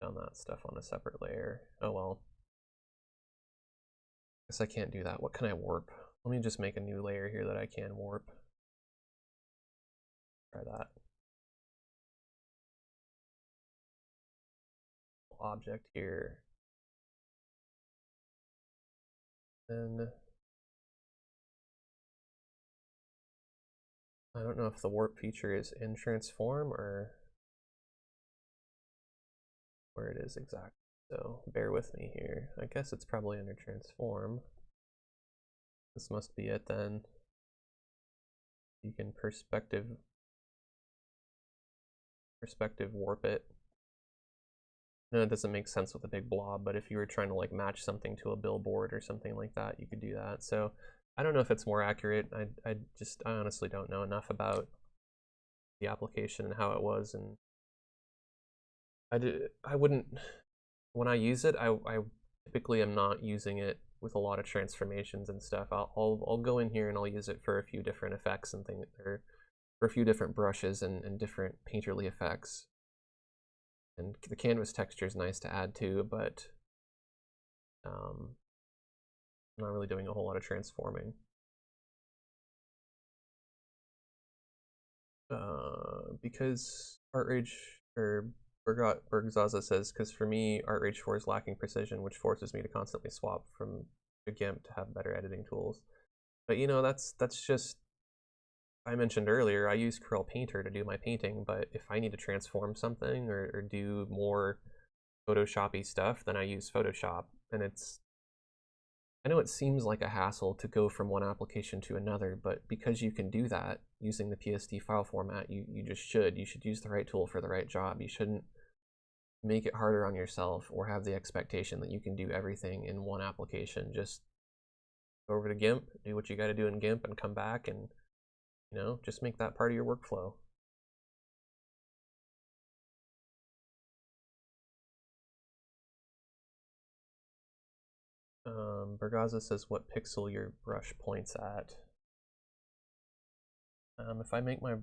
down that stuff on a separate layer. Oh well. Guess I can't do that. What can I warp? Let me just make a new layer here that I can warp. Try that. Object here. Then I don't know if the warp feature is in transform or where it is exactly. So bear with me here. I guess it's probably under transform. This must be it then. You can perspective warp it. No, it doesn't make sense with a big blob, but if you were trying to like match something to a billboard or something like that, you could do that. So I don't know if it's more accurate. I honestly don't know enough about the application and how it was, and I wouldn't, when I use it, I typically am not using it with a lot of transformations and stuff. I'll go in here and I'll use it for a few different effects and things, or for a few different brushes and different painterly effects. And the canvas texture is nice to add too, but I'm not really doing a whole lot of transforming. Because ArtRage, or Bergzaza says, because for me, ArtRage 4 is lacking precision, which forces me to constantly swap from a GIMP to have better editing tools. But you know, that's just, I mentioned earlier, I use Corel Painter to do my painting, but if I need to transform something or do more Photoshop-y stuff, then I use Photoshop. And I know it seems like a hassle to go from one application to another, but because you can do that using the PSD file format, you just should. You should use the right tool for the right job. You shouldn't make it harder on yourself or have the expectation that you can do everything in one application. Just go over to GIMP, do what you got to do in GIMP, and come back and, you know, just make that part of your workflow. Bergaza says what pixel your brush points at. If I make my,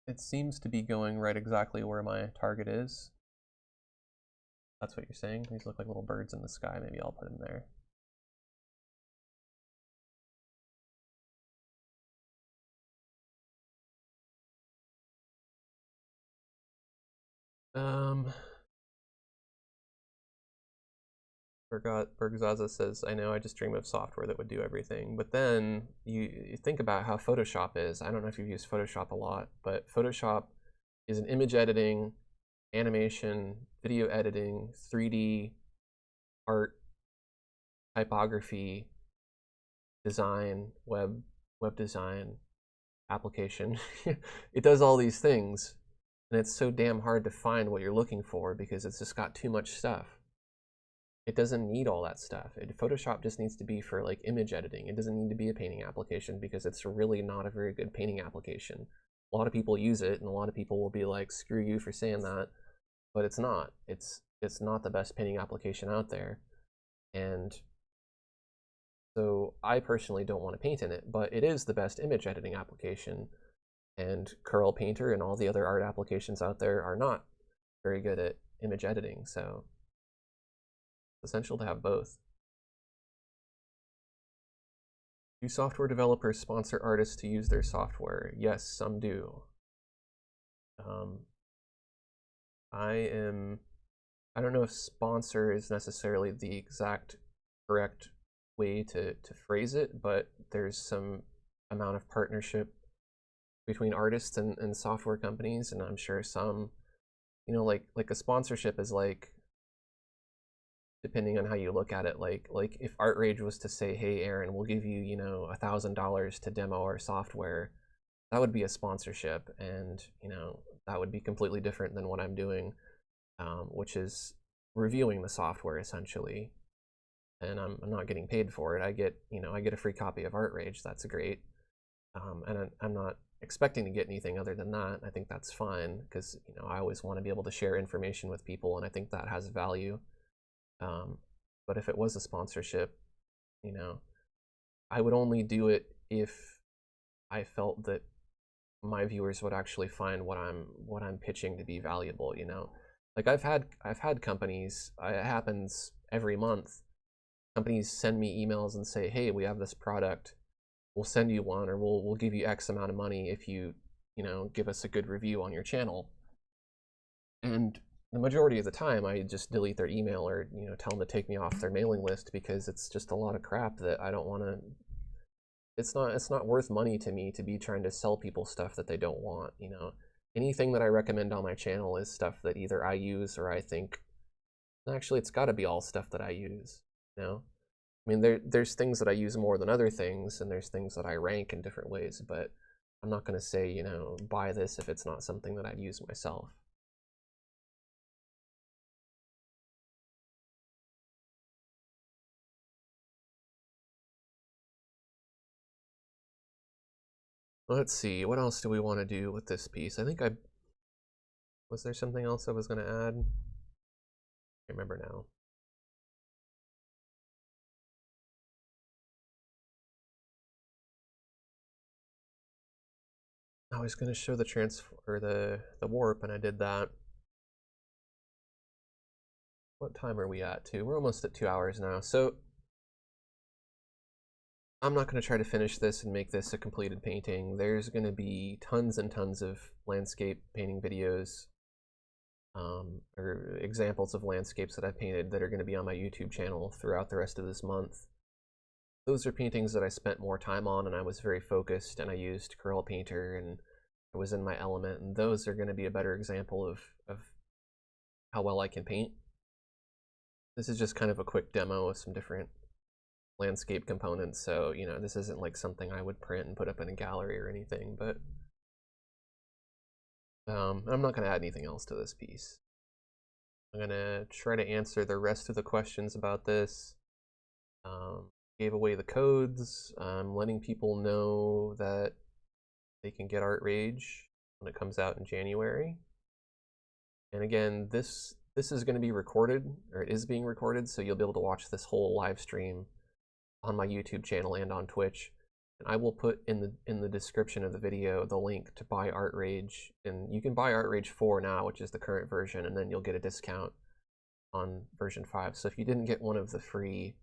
it seems to be going right exactly where my target is. That's what you're saying? These look like little birds in the sky. Maybe I'll put them there. Bergzaza says, I know, I just dream of software that would do everything. But then you think about how Photoshop is. I don't know if you've used Photoshop a lot, but Photoshop is an image editing, animation, video editing, 3D, art, typography, design, web design, application. It does all these things, and it's so damn hard to find what you're looking for because it's just got too much stuff. It doesn't need all that stuff. Photoshop just needs to be for like image editing. It doesn't need to be a painting application because it's really not a very good painting application. A lot of people use it, and a lot of people will be like, screw you for saying that, but it's not. It's not the best painting application out there. And so I personally don't want to paint in it, but it is the best image editing application. And Corel Painter and all the other art applications out there are not very good at image editing, so it's essential to have both. Do software developers sponsor artists to use their software? Yes, some do. I don't know if sponsor is necessarily the exact correct way to phrase it, but there's some amount of partnership between artists and software companies, and I'm sure some, you know, like a sponsorship is like, depending on how you look at it, like if ArtRage was to say, hey Aaron, we'll give you, you know, $1,000 to demo our software, that would be a sponsorship, and you know, that would be completely different than what I'm doing, which is reviewing the software essentially, and I'm not getting paid for it. I get, you know, I get a free copy of ArtRage. That's great, and I'm not expecting to get anything other than that. I think that's fine because, you know, I always want to be able to share information with people, and I think that has value. But if it was a sponsorship, you know, I would only do it if I felt that my viewers would actually find what I'm pitching to be valuable, you know. Like I've had companies, it happens every month. Companies send me emails and say, hey, we have this product, we'll send you one, or we'll give you X amount of money if you know, give us a good review on your channel. And the majority of the time I just delete their email or, you know, tell them to take me off their mailing list because it's just a lot of crap that I don't want to, it's not worth money to me to be trying to sell people stuff that they don't want, you know. Anything that I recommend on my channel is stuff that either I use or I think, actually it's got to be all stuff that I use, you know. I mean, there's things that I use more than other things, and there's things that I rank in different ways, but I'm not going to say, you know, buy this if it's not something that I'd use myself. Let's see, what else do we want to do with this piece? I think was there something else I was going to add? I can't remember now. I was going to show the transfer, or the warp, and I did that. What time are we at, too? We're almost at 2 hours now. So I'm not going to try to finish this and make this a completed painting. There's going to be tons and tons of landscape painting videos, or examples of landscapes that I've painted that are going to be on my YouTube channel throughout the rest of this month. Those are paintings that I spent more time on, and I was very focused, and I used Corel Painter, and I was in my element, and those are going to be a better example of how well I can paint. This is just kind of a quick demo of some different landscape components, so, you know, this isn't like something I would print and put up in a gallery or anything, but I'm not going to add anything else to this piece. I'm going to try to answer the rest of the questions about this. Gave away the codes. I'm letting people know that they can get ArtRage when it comes out in January. And again, this is going to be recorded, or it is being recorded, so you'll be able to watch this whole live stream on my YouTube channel and on Twitch. And I will put in the description of the video the link to buy ArtRage, and you can buy ArtRage 4 now, which is the current version, and then you'll get a discount on version 5. So if you didn't get one of the free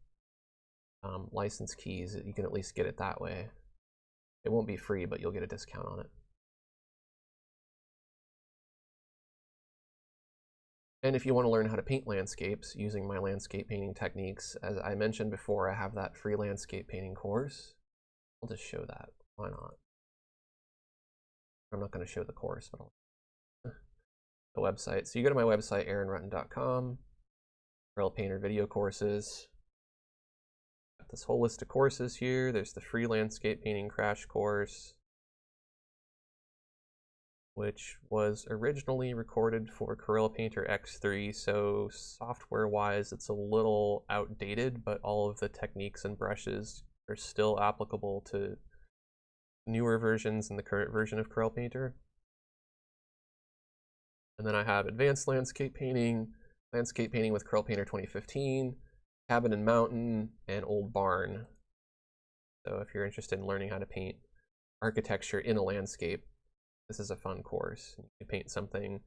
license keys, you can at least get it that way. It won't be free, but you'll get a discount on it. And if you want to learn how to paint landscapes using my landscape painting techniques, as I mentioned before, I have that free landscape painting course. I'll just show that. Why not? I'm not going to show the course, but I'll the website. So you go to my website, aaronrutten.com, Corel Painter video courses. Got this whole list of courses here. There's the free landscape painting crash course, which was originally recorded for Corel Painter X3, so software-wise it's a little outdated, but all of the techniques and brushes are still applicable to newer versions and the current version of Corel Painter. And then I have Advanced Landscape Painting with Corel Painter 2015, Cabin and Mountain, and Old Barn. So if you're interested in learning how to paint architecture in a landscape, this is a fun course. You can paint something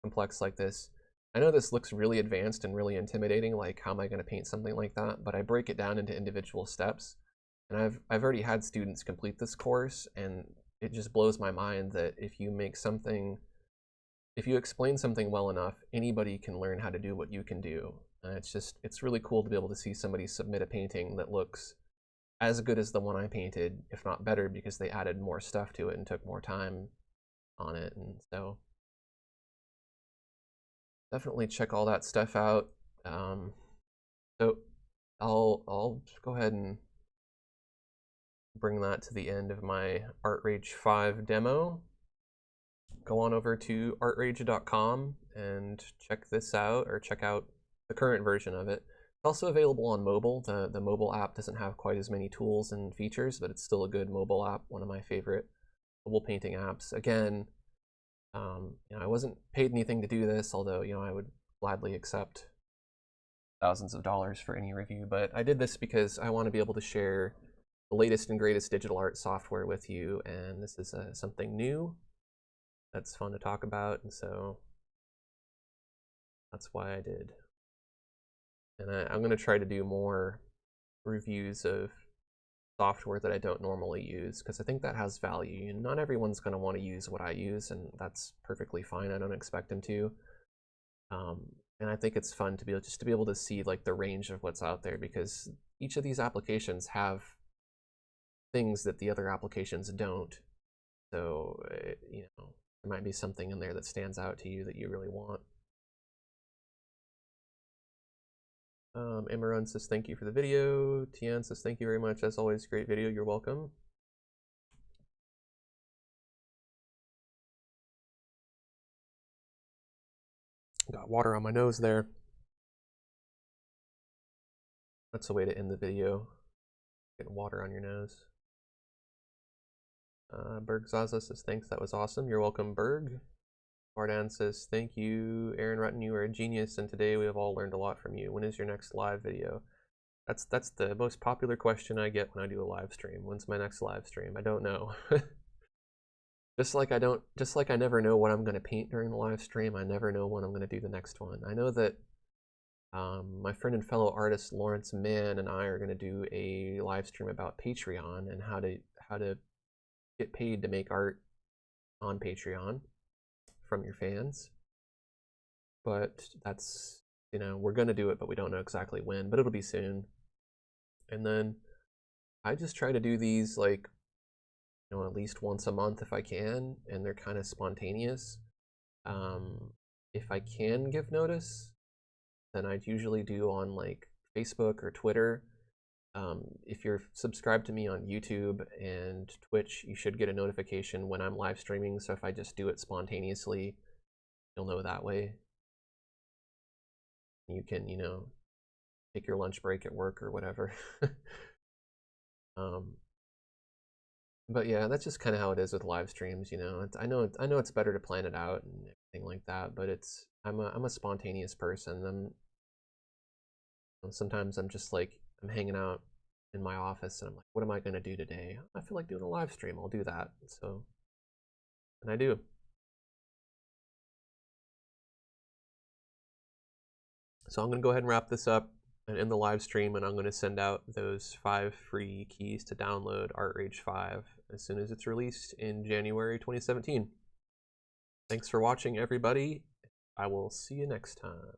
complex like this. I know this looks really advanced and really intimidating, like how am I going to paint something like that? But I break it down into individual steps. And I've already had students complete this course, and it just blows my mind that if you explain something well enough, anybody can learn how to do what you can do. It's really cool to be able to see somebody submit a painting that looks as good as the one I painted, if not better, because they added more stuff to it and took more time on it. And so definitely check all that stuff out. So I'll go ahead and bring that to the end of my ArtRage 5 demo. Go on over to artrage.com and check this out, or check out the current version of it. It's also available on mobile. The mobile app doesn't have quite as many tools and features, but it's still a good mobile app, one of my favorite mobile painting apps. Again, you know, I wasn't paid anything to do this, although, you know, I would gladly accept thousands of dollars for any review, but I did this because I want to be able to share the latest and greatest digital art software with you, and this is something new that's fun to talk about, and so that's why I did. And I'm going to try to do more reviews of software that I don't normally use, because I think that has value. Not everyone's going to want to use what I use, and that's perfectly fine. I don't expect them to. And I think it's fun to be able to see like the range of what's out there, because each of these applications have things that the other applications don't. So, you know, there might be something in there that stands out to you that you really want. Amaran says thank you for the video. Tian says thank you very much. As always, great video. You're welcome. Got water on my nose there. That's a way to end the video. Getting water on your nose. Berg Zaza says thanks. That was awesome. You're welcome, Berg. Mardan says thank you, Aaron Rutten. You are a genius, and today we have all learned a lot from you. When is your next live video? That's the most popular question I get when I do a live stream. When's my next live stream? I don't know. Just like I never know what I'm gonna paint during the live stream, I never know when I'm gonna do the next one. I know that my friend and fellow artist Lawrence Mann and I are gonna do a live stream about Patreon and how to get paid to make art on Patreon from your fans. But that's, you know, we're gonna do it, but we don't know exactly when, but it'll be soon. And then I just try to do these like, you know, at least once a month if I can, and they're kind of spontaneous. If I can give notice, then I'd usually do on like Facebook or Twitter. If you're subscribed to me on YouTube and Twitch, you should get a notification when I'm live streaming. So if I just do it spontaneously, you'll know that way. You can, you know, take your lunch break at work or whatever. But yeah, that's just kind of how it is with live streams, you know. I know it's better to plan it out and everything like that, but I'm a spontaneous person. Sometimes I'm just like, I'm hanging out in my office and I'm like, what am I gonna do today? I feel like doing a live stream. I'll do that. So, and I do. So I'm gonna go ahead and wrap this up and end the live stream, and I'm gonna send out those 5 free keys to download ArtRage 5 as soon as it's released in January 2017. Thanks for watching, everybody. I will see you next time.